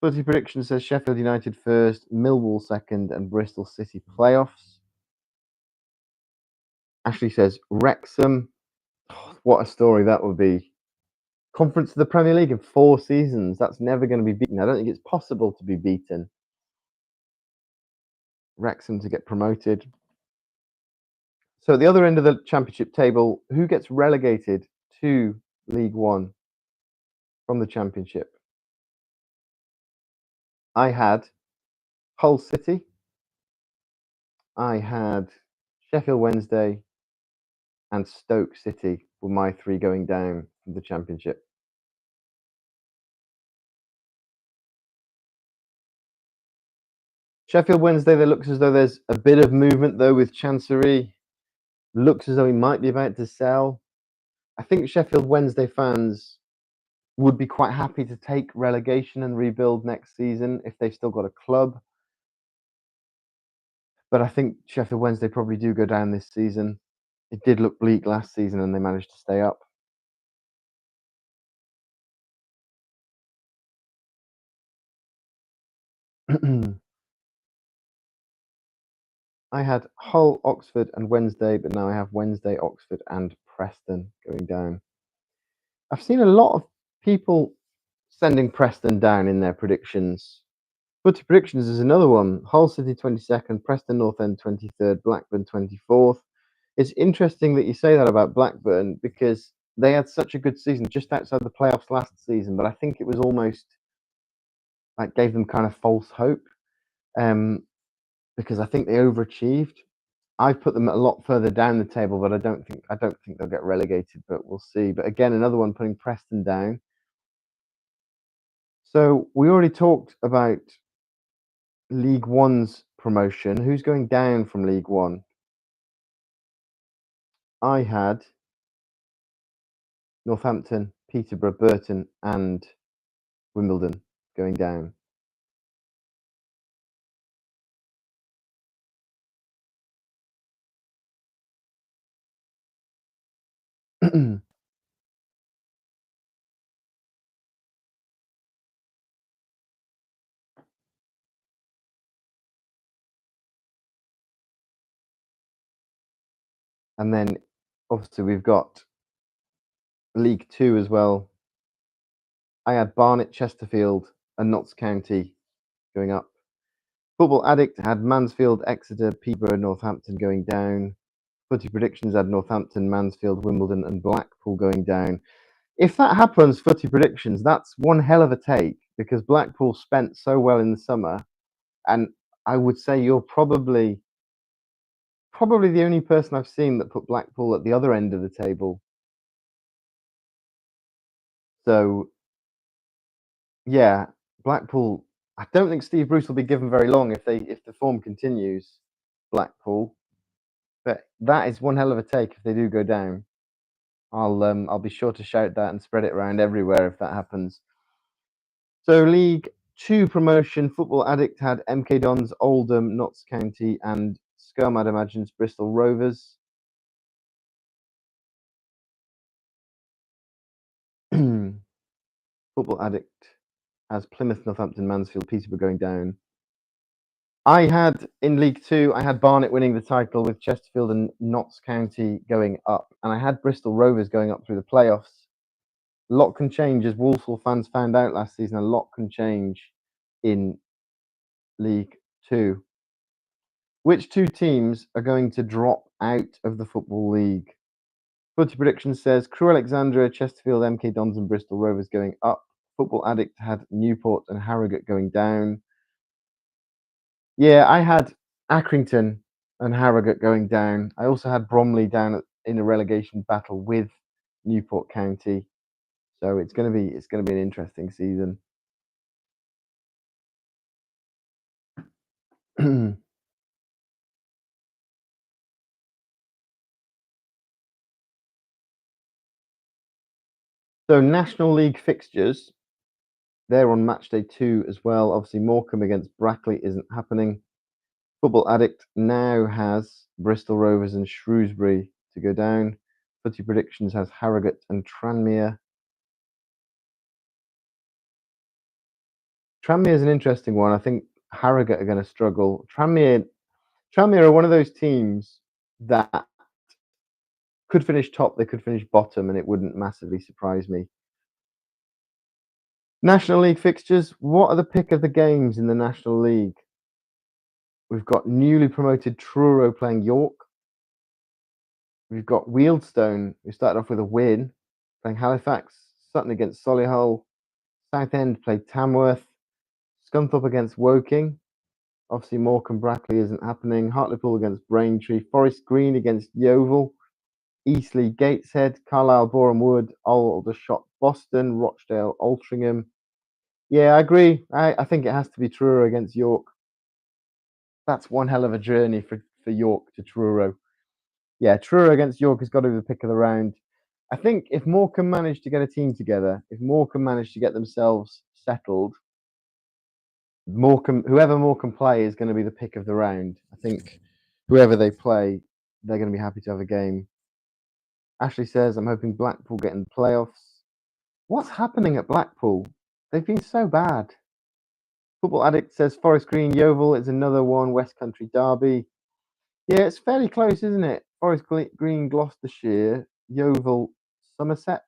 Footy Prediction says Sheffield United first, Millwall second, and Bristol City playoffs. Ashley says Wrexham. Oh, what a story that would be. Conference of the Premier League in 4 seasons. That's never going to be beaten. I don't think it's possible to be beaten. Wrexham to get promoted. So at the other end of the Championship table, who gets relegated to League One from the Championship? I had Hull City. I had Sheffield Wednesday and Stoke City were my 3 going down from the Championship. Sheffield Wednesday, there looks as though there's a bit of movement though with Chancery. Looks as though he might be about to sell. I think Sheffield Wednesday fans would be quite happy to take relegation and rebuild next season if they've still got a club. But I think Sheffield Wednesday probably do go down this season. It did look bleak last season and they managed to stay up. I had Hull, Oxford, and Wednesday, but now I have Wednesday, Oxford, and Preston going down. I've seen a lot of people sending Preston down in their predictions. Footy predictions is another one. Hull City 22nd, Preston North End 23rd, Blackburn 24th. It's interesting that you say that about Blackburn because they had such a good season just outside the playoffs last season, but I think it was almost like gave them kind of false hope because I think they overachieved. I've put them a lot further down the table, but I don't think they'll get relegated, but we'll see. But again, another one putting Preston down. So we already talked about League One's promotion. Who's going down from League One? I had Northampton, Peterborough, Burton, and Wimbledon going down. And then obviously we've got League Two as well. I had Barnet, Chesterfield, and Notts County going up. Football Addict had Mansfield, Exeter, Peterborough, Northampton going down. Footy Predictions had Northampton, Mansfield, Wimbledon, and Blackpool going down. If that happens, Footy Predictions, that's one hell of a take because Blackpool spent so well in the summer, and I would say you're probably the only person I've seen that put Blackpool at the other end of the table. So yeah, Blackpool. I don't think Steve Bruce will be given very long if the form continues. Blackpool, but that is one hell of a take if they do go down. I'll be sure to shout that and spread it around everywhere if that happens. So League Two promotion, Football Addict had MK Dons, Oldham, Notts County, and Scum, I'd imagine, Bristol Rovers. Football Addict has Plymouth, Northampton, Mansfield, Peterborough going down. I had in League Two, I had Barnet winning the title with Chesterfield and Notts County going up, and I had Bristol Rovers going up through the playoffs. A lot can change, as Walsall fans found out last season. A lot can change in League Two. Which two teams are going to drop out of the Football League? Footy Prediction says Crewe Alexandria, Chesterfield, MK Dons, and Bristol Rovers going up. Football Addict had Newport and Harrogate going down. Yeah, I had Accrington and Harrogate going down. I also had Bromley down in a relegation battle with Newport County. So it's going to be an interesting season. So National League fixtures, they're on match day 2 as well. Obviously, Morecambe against Brackley isn't happening. Football Addict now has Bristol Rovers and Shrewsbury to go down. Footy Predictions has Harrogate and Tranmere. Tranmere is an interesting one. I think Harrogate are going to struggle. Tranmere are one of those teams that could finish top, they could finish bottom, and it wouldn't massively surprise me. National League fixtures. What are the pick of the games in the National League? We've got newly promoted Truro playing York. We've got Wealdstone, who started off with a win, playing Halifax. Sutton against Solihull. Southend played Tamworth. Scunthorpe against Woking. Obviously, Morecambe Brackley isn't happening. Hartlepool against Braintree. Forest Green against Yeovil. Eastleigh Gateshead. Carlisle Boreham Wood. Aldershot Boston. Rochdale Altrincham. Yeah, I agree. I think it has to be Truro against York. That's one hell of a journey for York to Truro. Yeah, Truro against York has got to be the pick of the round. I think if Morecambe manage to get a team together, if Morecambe manage to get themselves settled, whoever Morecambe play is going to be the pick of the round. I think whoever they play, they're going to be happy to have a game. Ashley says, I'm hoping Blackpool get in the playoffs. What's happening at Blackpool? They've been so bad. Football Addict says Forest Green Yeovil is another one West Country derby. Yeah, it's fairly close, isn't it? Forest Green Gloucestershire, Yeovil Somerset.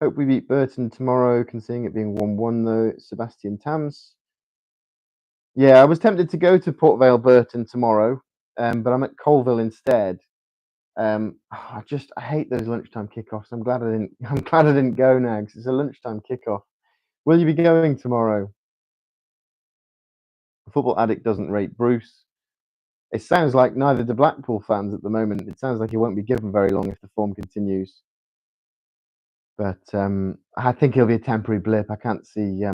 Hope we beat Burton tomorrow, considering it being 1-1 though. Sebastian Tams. Yeah, I was tempted to go to Port Vale Burton tomorrow, but I'm at Colville instead. I hate those lunchtime kickoffs. I'm glad I didn't. I'm glad I didn't go now because it's a lunchtime kickoff. Will you be going tomorrow? The Football Addict doesn't rate Bruce. It sounds like neither do Blackpool fans at the moment. It sounds like he won't be given very long if the form continues. But I think he'll be a temporary blip. I can't see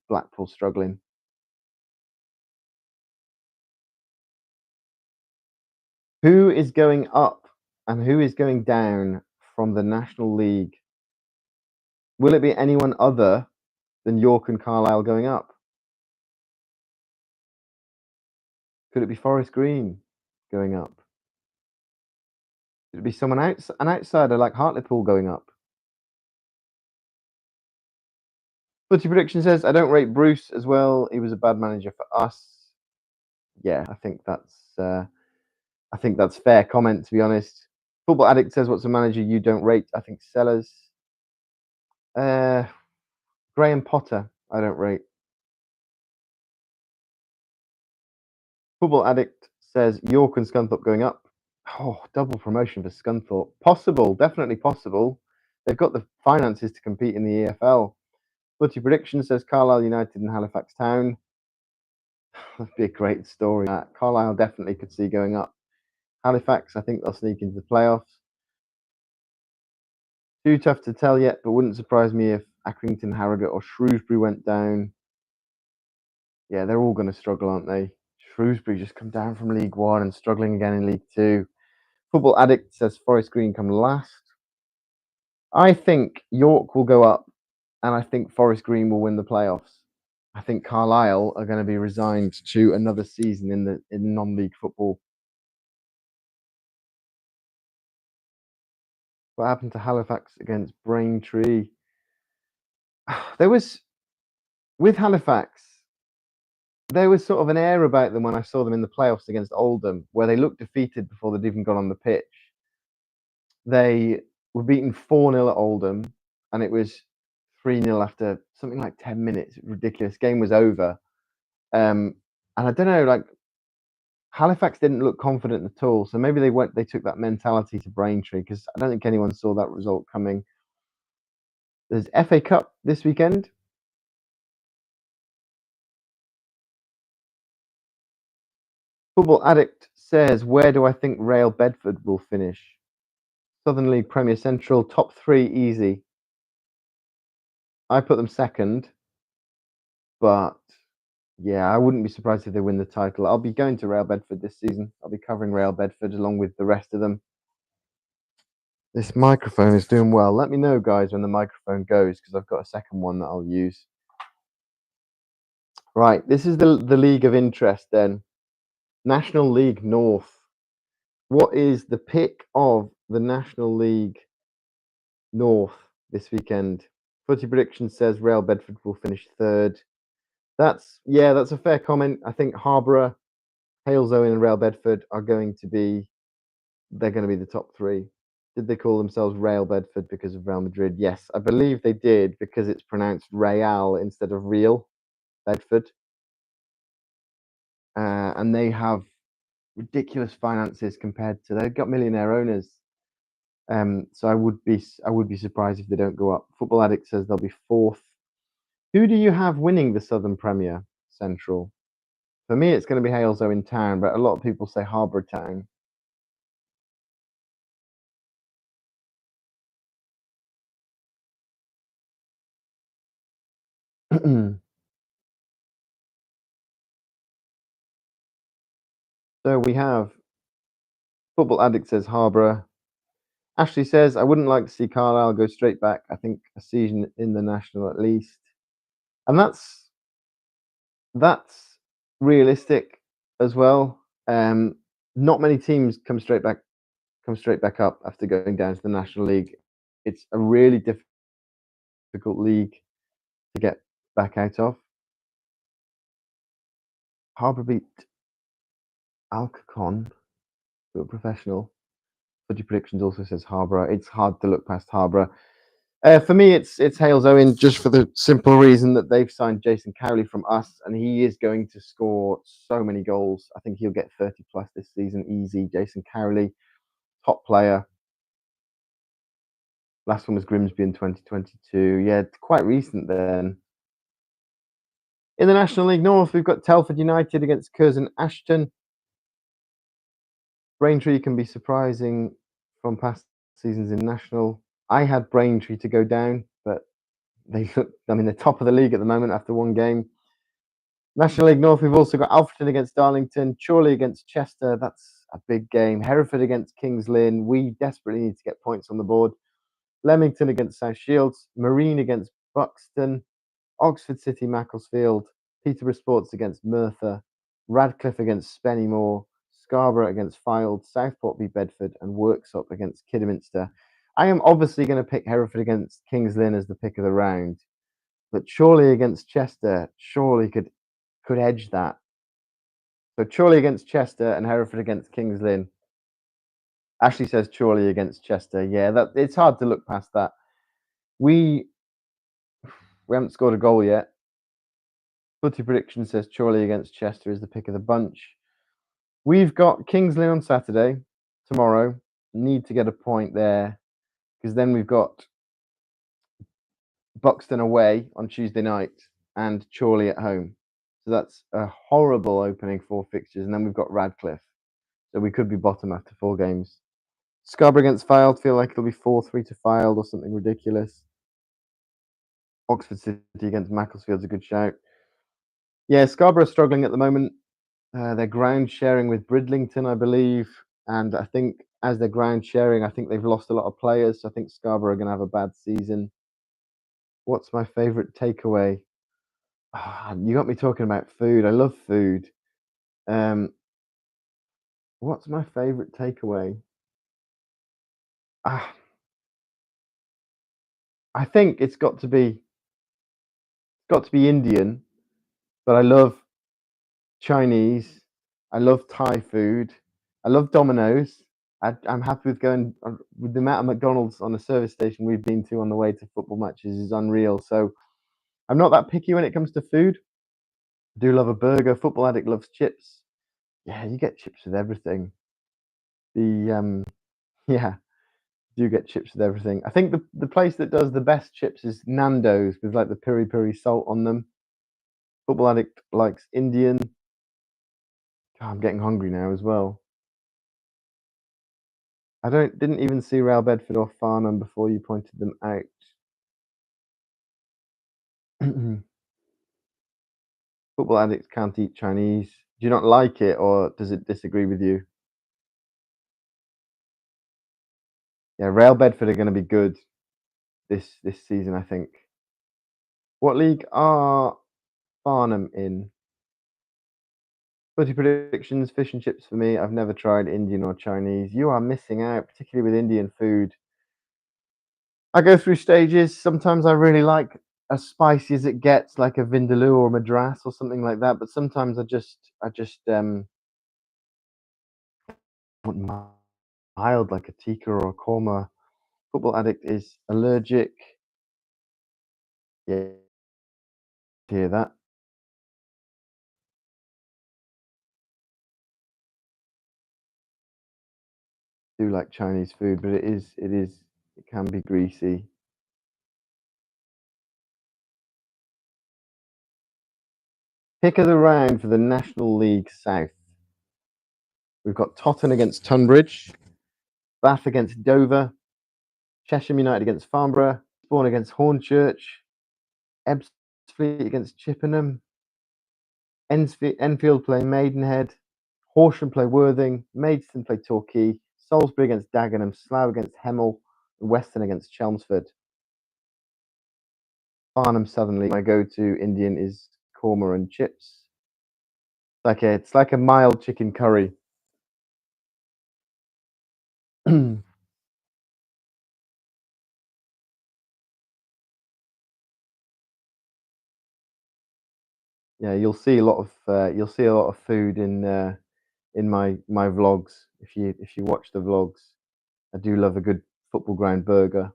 Blackpool struggling. Who is going up and who is going down from the National League? Will it be anyone other than York and Carlisle going up? Could it be Forest Green going up? Could it be someone an outsider like Hartlepool going up? Footy Prediction says, I don't rate Bruce as well. He was a bad manager for us. Yeah, I think that's fair comment, to be honest. Football Addict says, what's a manager you don't rate? I think Sellers. Graham Potter, I don't rate. Football Addict says, York and Scunthorpe going up. Oh, double promotion for Scunthorpe. Possible, definitely possible. They've got the finances to compete in the EFL. Footy Prediction says Carlisle United and Halifax Town. That'd be a great story. Carlisle definitely could see going up. Halifax, I think they'll sneak into the playoffs. Too tough to tell yet, but wouldn't surprise me if Accrington, Harrogate, or Shrewsbury went down. Yeah, they're all going to struggle, aren't they? Shrewsbury just come down from League One and struggling again in League Two. Football Addict says Forest Green come last. I think York will go up, and I think Forest Green will win the playoffs. I think Carlisle are going to be resigned to another season in non-league football. What happened to Halifax against Braintree? There was with Halifax. There was sort of an air about them when I saw them in the playoffs against Oldham, where they looked defeated before they'd even got on the pitch. They were beaten 4-0 at Oldham, and it was 3-0 after something like 10 minutes. Ridiculous. Game was over. And I don't know, like Halifax didn't look confident at all. So maybe they took that mentality to Braintree because I don't think anyone saw that result coming. There's FA Cup this weekend. Football Addict says, where do I think Real Bedford will finish? Southern League Premier Central, top 3 easy. I put them second, but yeah, I wouldn't be surprised if they win the title. I'll be going to Real Bedford this season. I'll be covering Real Bedford along with the rest of them. This microphone is doing well. Let me know, guys, when the microphone goes, because I've got a second one that I'll use. Right, this is the league of interest then. National League North. What is the pick of the National League North this weekend? Footy Prediction says Real Bedford will finish third. That's a fair comment. I think Harborough, Halesowen, and Real Bedford are going to be the top 3. Did they call themselves Real Bedford because of Real Madrid? Yes, I believe they did because it's pronounced Real instead of Real Bedford. And they have ridiculous finances compared to they've got millionaire owners. So I would be surprised if they don't go up. Football Addict says they'll be 4th. Who do you have winning the Southern Premier Central? For me, it's going to be Halesowen Town, but a lot of people say Harbour Town. So we have Football Addict says Harborough. Ashley says, I wouldn't like to see Carlisle go straight back. I think a season in the National at least. And that's realistic as well. Not many teams come straight back up after going down to the National League. It's a really difficult league to get back out of. Harbour beat Alcacon, who are professional. Footy Predictions also says Harborough. It's hard to look past Harborough. For me, it's Hales Owen, just for the simple reason that they've signed Jason Cowley from us, and he is going to score so many goals. I think he'll get 30 plus this season, easy. Jason Cowley, top player. Last one was Grimsby in 2022. Yeah, quite recent then. In the National League North, we've got Telford United against Curzon Ashton. Braintree can be surprising from past seasons in National. I had Braintree to go down, but they're top of the league at the moment after one game. National League North, we've also got Alfreton against Darlington, Chorley against Chester. That's a big game. Hereford against Kings Lynn. We desperately need to get points on the board. Leamington against South Shields. Marine against Buxton. Oxford City, Macclesfield. Peterborough Sports against Merthyr. Radcliffe against Spennymoor. Scarborough against Fylde. Southport v Bedford. And Worksop against Kidderminster. I am obviously going to pick Hereford against Kings Lynn as the pick of the round. But Chorley against Chester surely could edge that. So Chorley against Chester and Hereford against Kings Lynn. Ashley says Chorley against Chester. Yeah, it's hard to look past that. We haven't scored a goal yet. Footy Prediction says Chorley against Chester is the pick of the bunch. We've got Kings Lynn on Saturday, tomorrow. Need to get a point there because then we've got Buxton away on Tuesday night and Chorley at home. So that's a horrible opening 4 fixtures. And then we've got Radcliffe. So we could be bottom after 4 games. Scarborough against Fylde, feel like it'll be 4-3 to Fylde or something ridiculous. Oxford City against Macclesfield's a good shout. Yeah, Scarborough struggling at the moment. They're ground sharing with Bridlington, I believe. And I think as they're ground sharing, I think they've lost a lot of players. So I think Scarborough are going to have a bad season. What's my favourite takeaway? You got me talking about food. I love food. What's my favourite takeaway? I think it's got to be Indian, but I love Chinese. I love Thai food. I love Domino's. I'm happy with going with the amount of McDonald's on a service station we've been to on the way to football matches is unreal. So I'm not that picky when it comes to food. I do love a burger. Football Addict loves chips. Yeah, you get chips with everything. Yeah, do get chips with everything. I think the place that does the best chips is Nando's with like the piri piri salt on them. Football Addict likes Indian. God, I'm getting hungry now as well. I didn't even see Real Bedford or Farnham before you pointed them out. Football Addicts can't eat Chinese. Do you not like it, or does it disagree with you? Yeah, Real Bedford are going to be good this season, I think. What league are Farnham in? Footy Predictions, fish and chips for me. I've never tried Indian or Chinese. You are missing out, particularly with Indian food. I go through stages. Sometimes I really like as spicy as it gets, like a vindaloo or madras or something like that. But sometimes I just want mild, like a tikka or a korma. Football Addict is allergic. Yeah, hear that. Do like Chinese food, but it can be greasy. Pick of the round for the National League South. We've got Totton against Tunbridge, Bath against Dover, Chesham United against Farnborough, Spawn against Hornchurch, Ebbsfleet against Chippenham, Enfield play Maidenhead, Horsham play Worthing, Maidstone play Torquay, Salisbury against Dagenham, Slough against Hemel, and Weston against Chelmsford. Farnham Southern League. My go-to Indian is korma and chips. It's like a mild chicken curry. Yeah, you'll see a lot of food in my vlogs if you watch the vlogs. I do love a good football ground burger.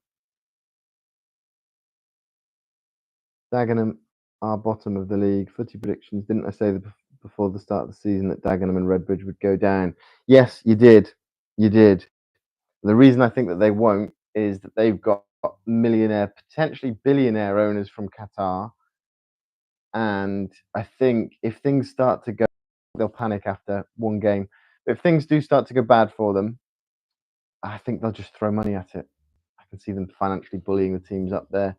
Dagenham are bottom of the league. Footy predictions. Didn't I say before the start of the season that Dagenham and Redbridge would go down? Yes, you did. You did. The reason I think that they won't is that they've got millionaire, potentially billionaire owners from Qatar. And I think if things start to go, they'll panic after one game. But if things do start to go bad for them, I think they'll just throw money at it. I can see them financially bullying the teams up there.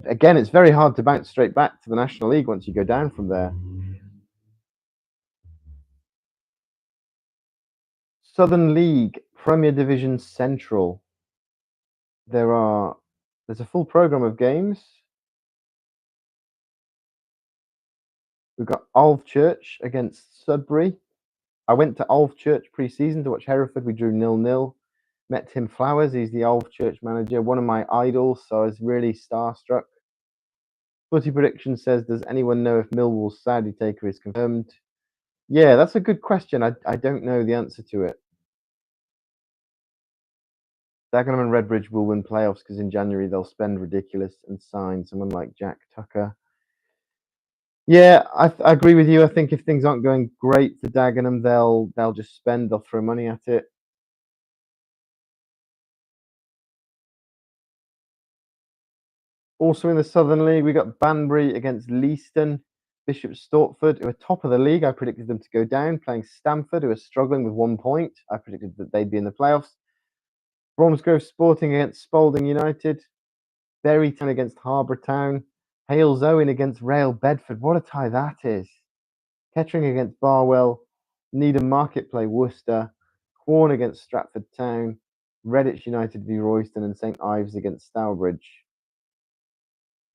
Again, it's very hard to bounce straight back to the National League once you go down from there. Southern League, Premier Division Central. There's a full program of games. We've got Alvechurch against Sudbury. I went to Alvechurch pre-season to watch Hereford. We drew 0-0. Met Tim Flowers. He's the Alvechurch manager, one of my idols. So I was really starstruck. Footy prediction says, does anyone know if Millwall's Saudi taker is confirmed? Yeah, that's a good question. I don't know the answer to it. Dagenham and Redbridge will win playoffs because in January they'll spend ridiculous and sign someone like Jack Tucker. Yeah, I agree with you. I think if things aren't going great for Dagenham, they'll just spend. They'll throw money at it. Also in the Southern League, we got Banbury against Leiston, Bishop Stortford, who are top of the league. I predicted them to go down, playing Stamford, who are struggling with 1 point. I predicted that they'd be in the playoffs. Bromsgrove Sporting against Spalding United, Berrytown against Harbour Town, Hales Owen against Rail Bedford. What a tie that is. Kettering against Barwell, Needham Market play Worcester, Quorn against Stratford Town, Redditch United v Royston, and St Ives against Stourbridge.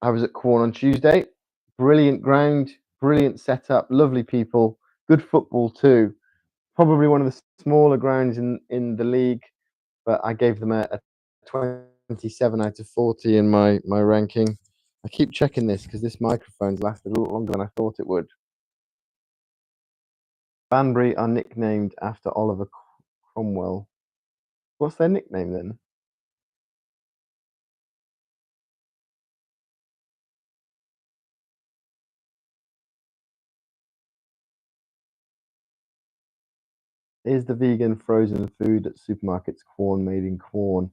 I was at Quorn on Tuesday. Brilliant ground, brilliant setup, lovely people, good football too. Probably one of the smaller grounds in the league, but I gave them a 27 out of 40 in my ranking. I keep checking this because this microphone's lasted a little longer than I thought it would. Banbury are nicknamed after Oliver Cromwell. What's their nickname then? Is the vegan frozen food at supermarkets Quorn made in Quorn?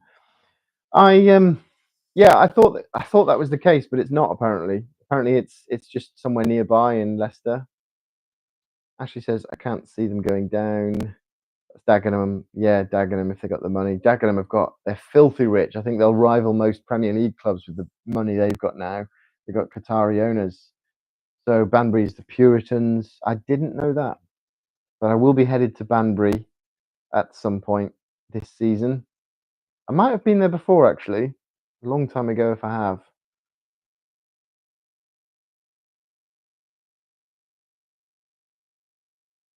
Yeah, I thought that was the case, but it's not apparently. Apparently it's just somewhere nearby in Leicester. Ashley says I can't see them going down. That's Dagenham. Yeah, Dagenham if they got the money. Dagenham they're filthy rich. I think they'll rival most Premier League clubs with the money they've got now. They've got Qatari owners. So Banbury's the Puritans. I didn't know that. But I will be headed to Banbury at some point this season. I might have been there before actually. A long time ago if I have.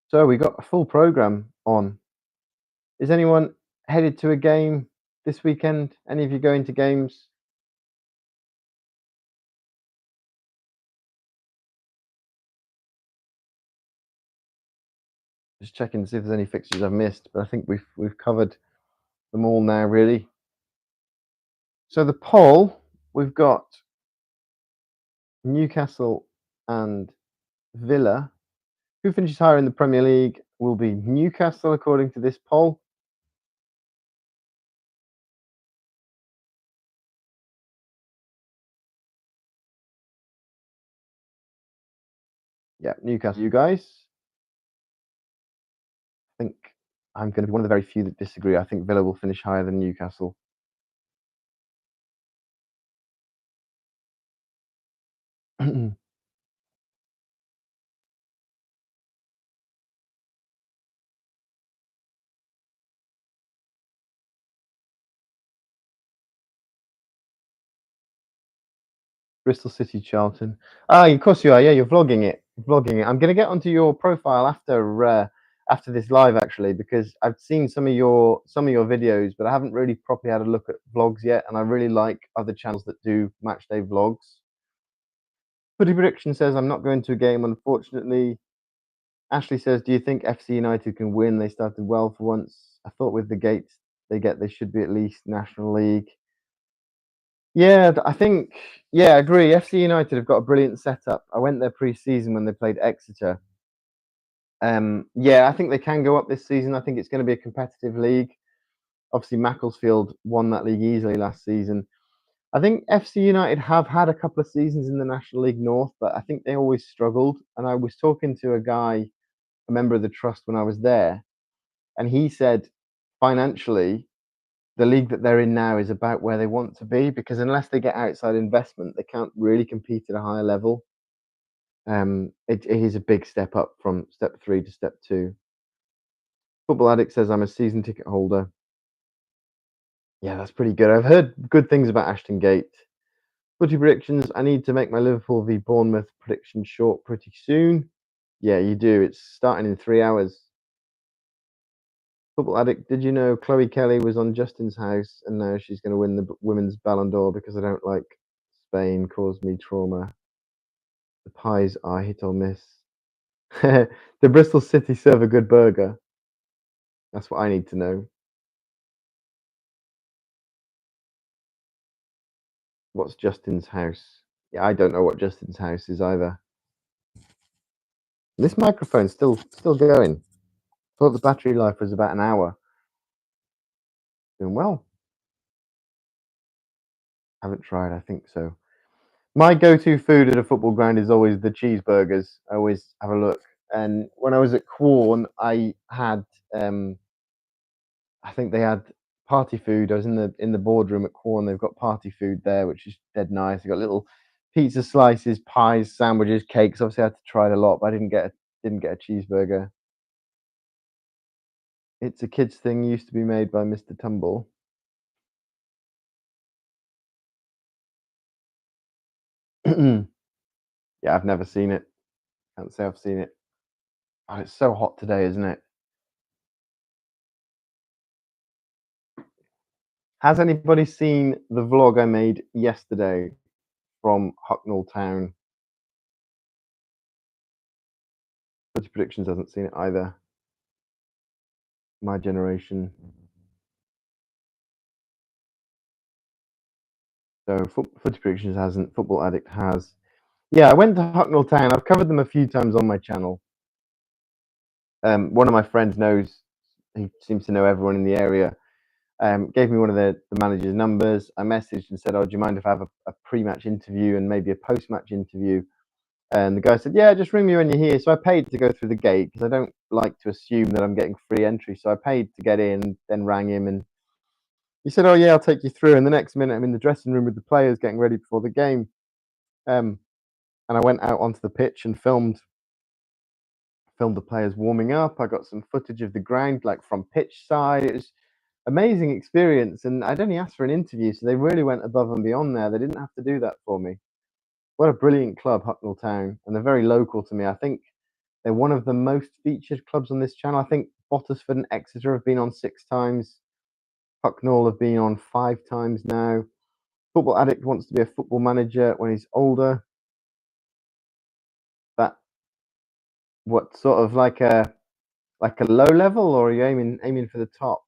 So we got a full program on. Is anyone headed to a game this weekend? Any of you going to games? Just checking to see if there's any fixtures I've missed, but I think we've covered them all now, really. So the poll, we've got Newcastle and Villa. Who finishes higher in the Premier League will be Newcastle, according to this poll. Yeah, Newcastle. You guys? I think I'm going to be one of the very few that disagree. I think Villa will finish higher than Newcastle. Bristol City, Charlton. Ah, of course you are. Yeah, you're vlogging it. Vlogging it. I'm gonna get onto your profile after this live actually because I've seen some of your videos, but I haven't really properly had a look at vlogs yet, and I really like other channels that do match day vlogs. Footy Prediction says I'm not going to a game, unfortunately. Ashley says, "Do you think FC United can win? They started well for once. I thought with the gates they should be at least National League." Yeah, I think. Yeah, I agree. FC United have got a brilliant setup. I went there pre-season when they played Exeter. Yeah, I think they can go up this season. I think it's going to be a competitive league. Obviously, Macclesfield won that league easily last season. I think FC United have had a couple of seasons in the National League North, but I think they always struggled. And I was talking to a guy, a member of the trust, when I was there, and he said financially, the league that they're in now is about where they want to be because unless they get outside investment, they can't really compete at a higher level. It is a big step up from step 3 to step 2. Football Addict says I'm a season ticket holder. Yeah, that's pretty good. I've heard good things about Ashton Gate. Footy predictions. I need to make my Liverpool v Bournemouth prediction short pretty soon. Yeah, you do. It's starting in 3 hours. Football Addict, did you know Chloe Kelly was on Justin's house and now she's going to win the women's Ballon d'Or because I don't like Spain, caused me trauma. The pies are hit or miss. The Bristol City serve a good burger. That's what I need to know. What's Justin's house? Yeah, I don't know what Justin's house is either. This microphone's still going. Thought the battery life was about an hour. Doing well. Haven't tried, I think so. My go-to food at a football ground is always the cheeseburgers. I always have a look. And when I was at Quorn, I had I think they had party food. I was in the boardroom at Quorn. They've got party food there, which is dead nice. They've got little pizza slices, pies, sandwiches, cakes. Obviously, I had to try it a lot, but I didn't get a cheeseburger. It's a kids thing. Used to be made by Mr. Tumble. Yeah, I've never seen it. Can't say I've seen it. Oh, it's so hot today, isn't it? Has anybody seen the vlog I made yesterday from Hucknall Town? Footy Predictions hasn't seen it either. My generation. So Footy Predictions hasn't. Football Addict has. Yeah, I went to Hucknall Town. I've covered them a few times on my channel. One of my friends knows. He seems to know everyone in the area. Gave me one of the manager's numbers. I messaged and said, "Oh, do you mind if I have a pre-match interview and maybe a post-match interview?" And the guy said, "Yeah, just ring me when you're here." So I paid to go through the gate because I don't like to assume that I'm getting free entry. So I paid to get in, then rang him, and he said, "Oh yeah, I'll take you through." And the next minute, I'm in the dressing room with the players getting ready before the game. Um, and I went out onto the pitch and filmed the players warming up. I got some footage of the ground, like from pitch side. It was amazing experience, and I'd only asked for an interview, so they really went above and beyond there. They didn't have to do that for me. What a brilliant club, Hucknall Town, and they're very local to me. I think they're one of the most featured clubs on this channel. I think Bottisford and Exeter have been on 6 times. Hucknall have been on 5 times now. Football Addict wants to be a football manager when he's older. That what sort of like a low level, or are you aiming for the top?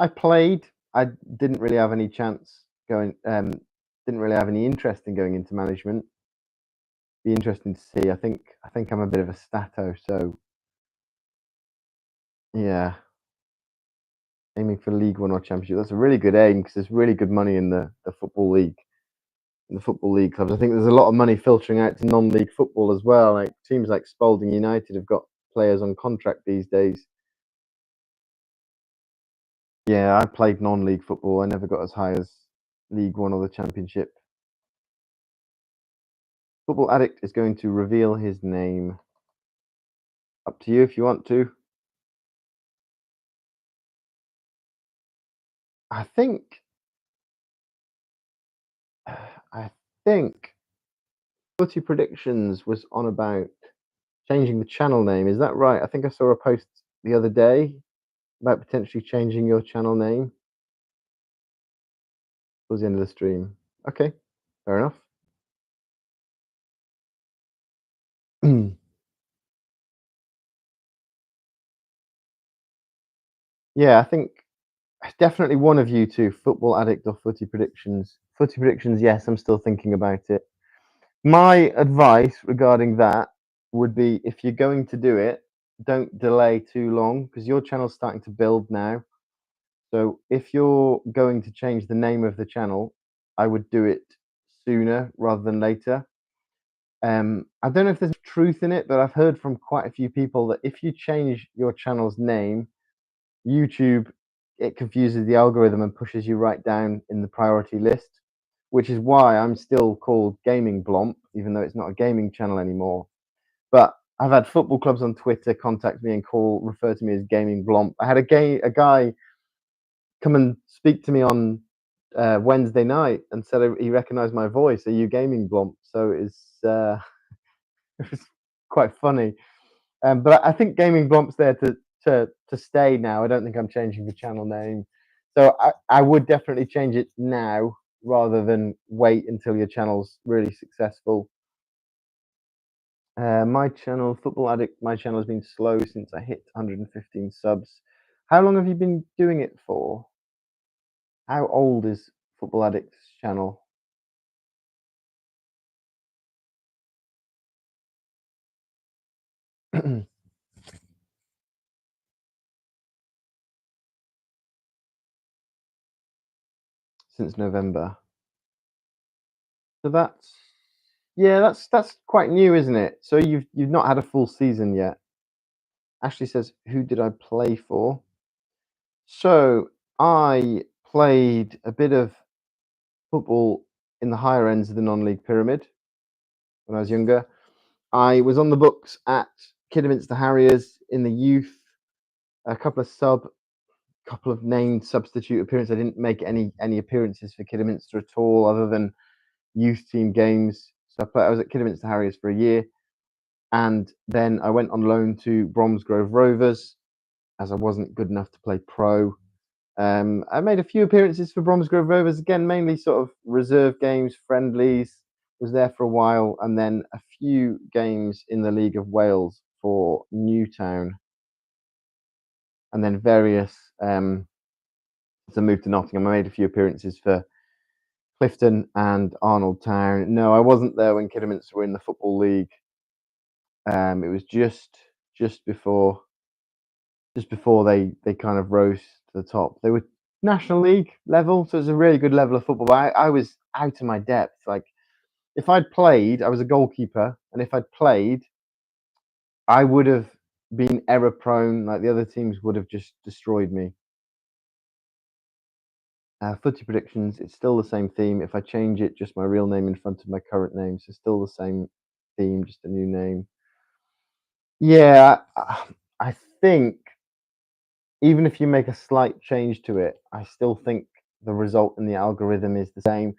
I played. I didn't really have any chance going. Didn't really have any interest in going into management. Be interesting to see. I think I'm a bit of a stato, so yeah, aiming for League One or Championship. That's a really good aim because there's really good money in the football league. In the football league clubs, I think there's a lot of money filtering out to non-league football as well. Like teams like Spalding United have got players on contract these days. Yeah, I played non-league football. I never got as high as League One or the Championship. Football Addict is going to reveal his name. Up to you if you want to. I think I think Footy Predictions was on about changing the channel name. Is that right? I think I saw a post the other day about potentially changing your channel name towards the end of the stream. Okay, fair enough. Yeah, I think definitely one of you two, Football Addict or Footy Predictions. Footy Predictions, yes, I'm still thinking about it. My advice regarding that would be if you're going to do it, don't delay too long because your channel's starting to build now. So if you're going to change the name of the channel, I would do it sooner rather than later. I don't know if there's truth in it, but I've heard from quite a few people that if you change your channel's name, YouTube, it confuses the algorithm and pushes you right down in the priority list, which is why I'm still called Gaming Blomp, even though it's not a gaming channel anymore. But I've had football clubs on Twitter contact me and refer to me as Gaming Blomp. I had a guy come and speak to me on Wednesday night and said he recognised my voice. Are you Gaming Blomp? So it was quite funny. But I think Gaming Blomp's there to stay now. I don't think I'm changing the channel name. So I would definitely change it now rather than wait until your channel's really successful. My channel, Football Addict, my channel has been slow since I hit 115 subs. How long have you been doing it for? How old is Football Addict's channel? Since November. So that's yeah, that's quite new, isn't it? So you've not had a full season yet. Ashley says, "Who did I play for?" So I played a bit of football in the higher ends of the non-league pyramid when I was younger. I was on the books at Kidderminster Harriers in the youth, a couple of named substitute appearances. I didn't make any appearances for Kidderminster at all, other than youth team games. So I was at Kidderminster Harriers for a year, and then I went on loan to Bromsgrove Rovers, as I wasn't good enough to play pro. I made a few appearances for Bromsgrove Rovers, again, mainly sort of reserve games, friendlies. Was there for a while, and then a few games in the League of Wales for Newtown, and then various. As I moved to Nottingham, I made a few appearances for Clifton and Arnold Town. No, I wasn't there when Kidderminster were in the Football League. It was just before they kind of rose to the top. They were National League level, so it was a really good level of football. But I was out of my depth. Like if I'd played, I was a goalkeeper, and if I'd played, I would have been error prone. Like the other teams would have just destroyed me. Footy predictions. It's still the same theme. If I change it, just my real name in front of my current name, so still the same theme, just a new name. Yeah, I think even if you make a slight change to it, I still think the result in the algorithm is the same.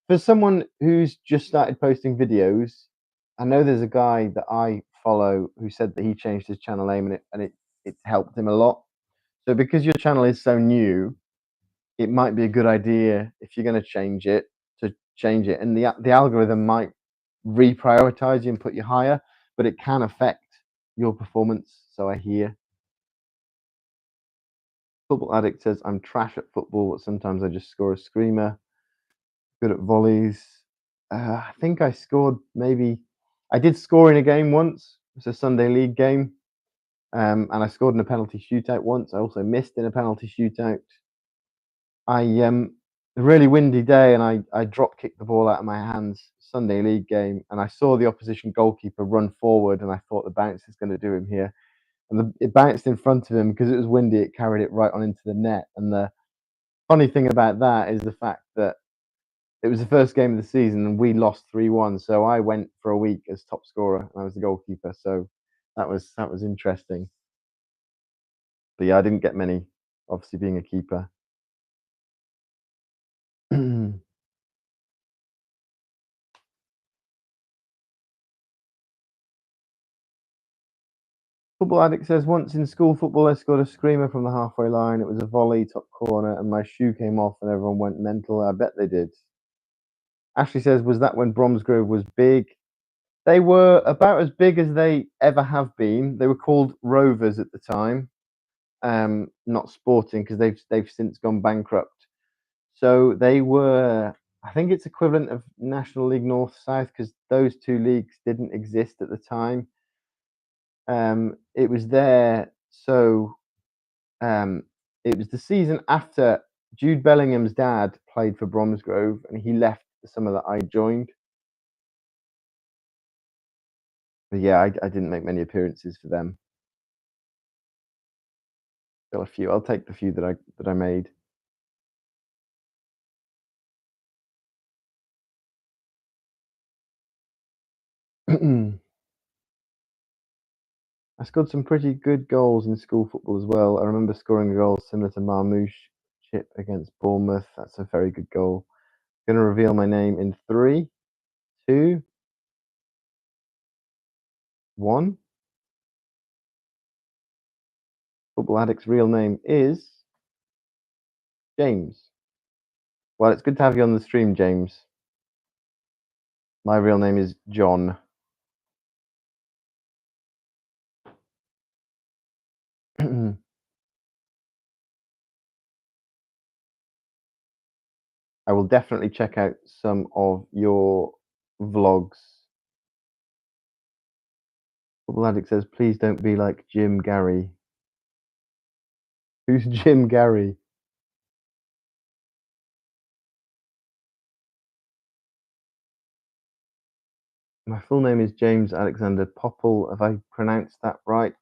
For someone who's just started posting videos, I know there's a guy that I follow who said that he changed his channel name and it helped him a lot. So because your channel is so new, it might be a good idea if you're going to change it to change it, and the algorithm might reprioritize you and put you higher, but it can affect your performance. So I hear. Football Addict says, I'm trash at football, but sometimes I just score a screamer. Good at volleys. I think I scored maybe. I did score in a game once. It's a Sunday league game. And I scored in a penalty shootout once. I also missed in a penalty shootout. A really windy day, and I drop kicked the ball out of my hands. Sunday league game, and I saw the opposition goalkeeper run forward, and I thought the bounce is going to do him here. And it bounced in front of him because it was windy. It carried it right on into the net, and the funny thing about that is the fact that it was the first game of the season and we lost 3-1. So I went for a week as top scorer and I was the goalkeeper. So that was interesting. But yeah, I didn't get many, obviously being a keeper. Football Addict says, once in school football, I scored a screamer from the halfway line. It was a volley, top corner, and my shoe came off and everyone went mental. I bet they did. Ashley says, was that when Bromsgrove was big? They were about as big as they ever have been. They were called Rovers at the time, not Sporting, because they've since gone bankrupt. So they were, I think it's equivalent of National League North South, because those two leagues didn't exist at the time. It was there, so it was the season after Jude Bellingham's dad played for Bromsgrove, and he left the summer that I joined. But yeah, I didn't make many appearances for them. Got a few. I'll take the few that I made. I scored some pretty good goals in school football as well. I remember scoring a goal similar to Marmouche chip against Bournemouth. That's a very good goal. Going to reveal my name in 3, 2, 1. Football Addict's real name is James. Well, it's good to have you on the stream, James. My real name is John. I will definitely check out some of your vlogs. Football Addict says, please don't be like Jim Gary. Who's Jim Gary? My full name is James Alexander Popple. Have I pronounced that right?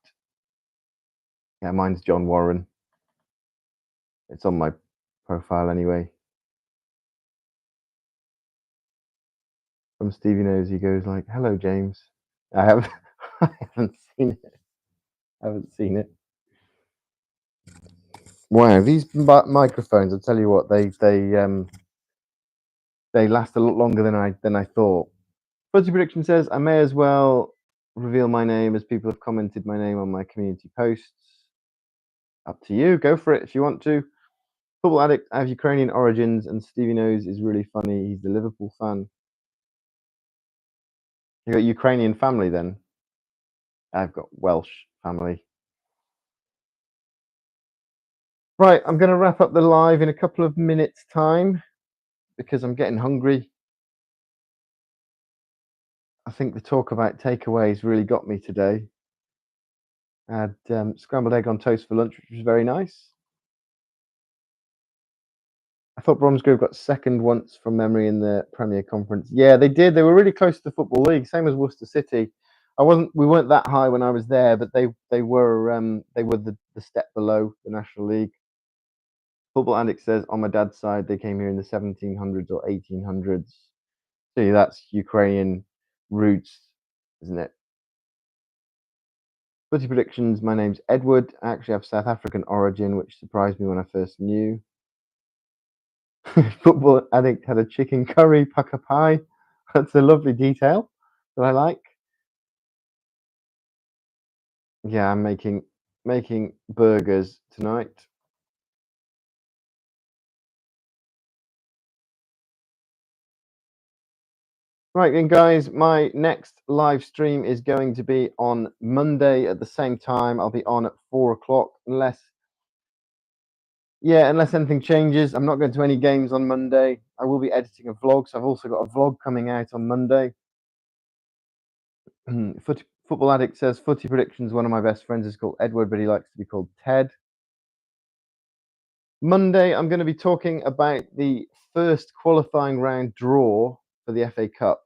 Yeah, mine's John Warren. It's on my profile anyway. From Stevie Knows, he goes like, hello, James. I haven't seen it. I haven't seen it. Wow, these microphones, I'll tell you what, they last a lot longer than I thought. Fuzzy Prediction says, I may as well reveal my name as people have commented my name on my community posts. Up to you. Go for it if you want to. Football Addict, I have Ukrainian origins, and Stevie Knows is really funny. He's the Liverpool fan. You got Ukrainian family then? I've got Welsh family. Right, I'm going to wrap up the live in a couple of minutes' time because I'm getting hungry. I think the talk about takeaways really got me today. I had scrambled egg on toast for lunch, which was very nice. I thought Bromsgrove got second once from memory in the Premier Conference. Yeah, they did. They were really close to the Football League, same as Worcester City. We weren't that high when I was there, but they were the step below the National League. Football Addict says on my dad's side they came here in the 1700s or 1800s. See, that's Ukrainian roots, isn't it? Footy predictions. My name's Edward. I actually have South African origin, which surprised me when I first knew. Football Addict had a chicken curry pucker pie. That's a lovely detail that I like. Yeah, I'm making burgers tonight. Right then, guys, my next live stream is going to be on Monday at the same time. I'll be on at 4 o'clock, unless anything changes. I'm not going to any games on Monday. I will be editing a vlog, so I've also got a vlog coming out on Monday. Football Addict says, footy predictions, one of my best friends is called Edward, but he likes to be called Ted. Monday, I'm going to be talking about the first qualifying round draw for the FA Cup,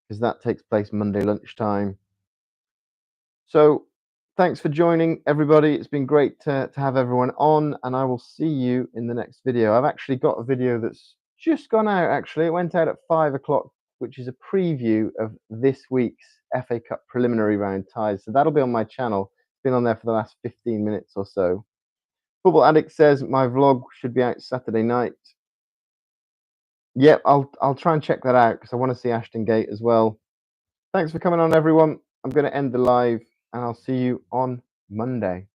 because that takes place Monday lunchtime. So thanks for joining, everybody. It's been great to have everyone on, and I will see you in the next video. I've actually got a video that's just gone out, actually. It went out at 5 o'clock, which is a preview of this week's FA Cup preliminary round ties. So that'll be on my channel. It's been on there for the last 15 minutes or so. Football Addict says my vlog should be out Saturday night. Yeah, I'll try and check that out because I want to see Ashton Gate as well. Thanks for coming on, everyone. I'm going to end the live, and I'll see you on Monday.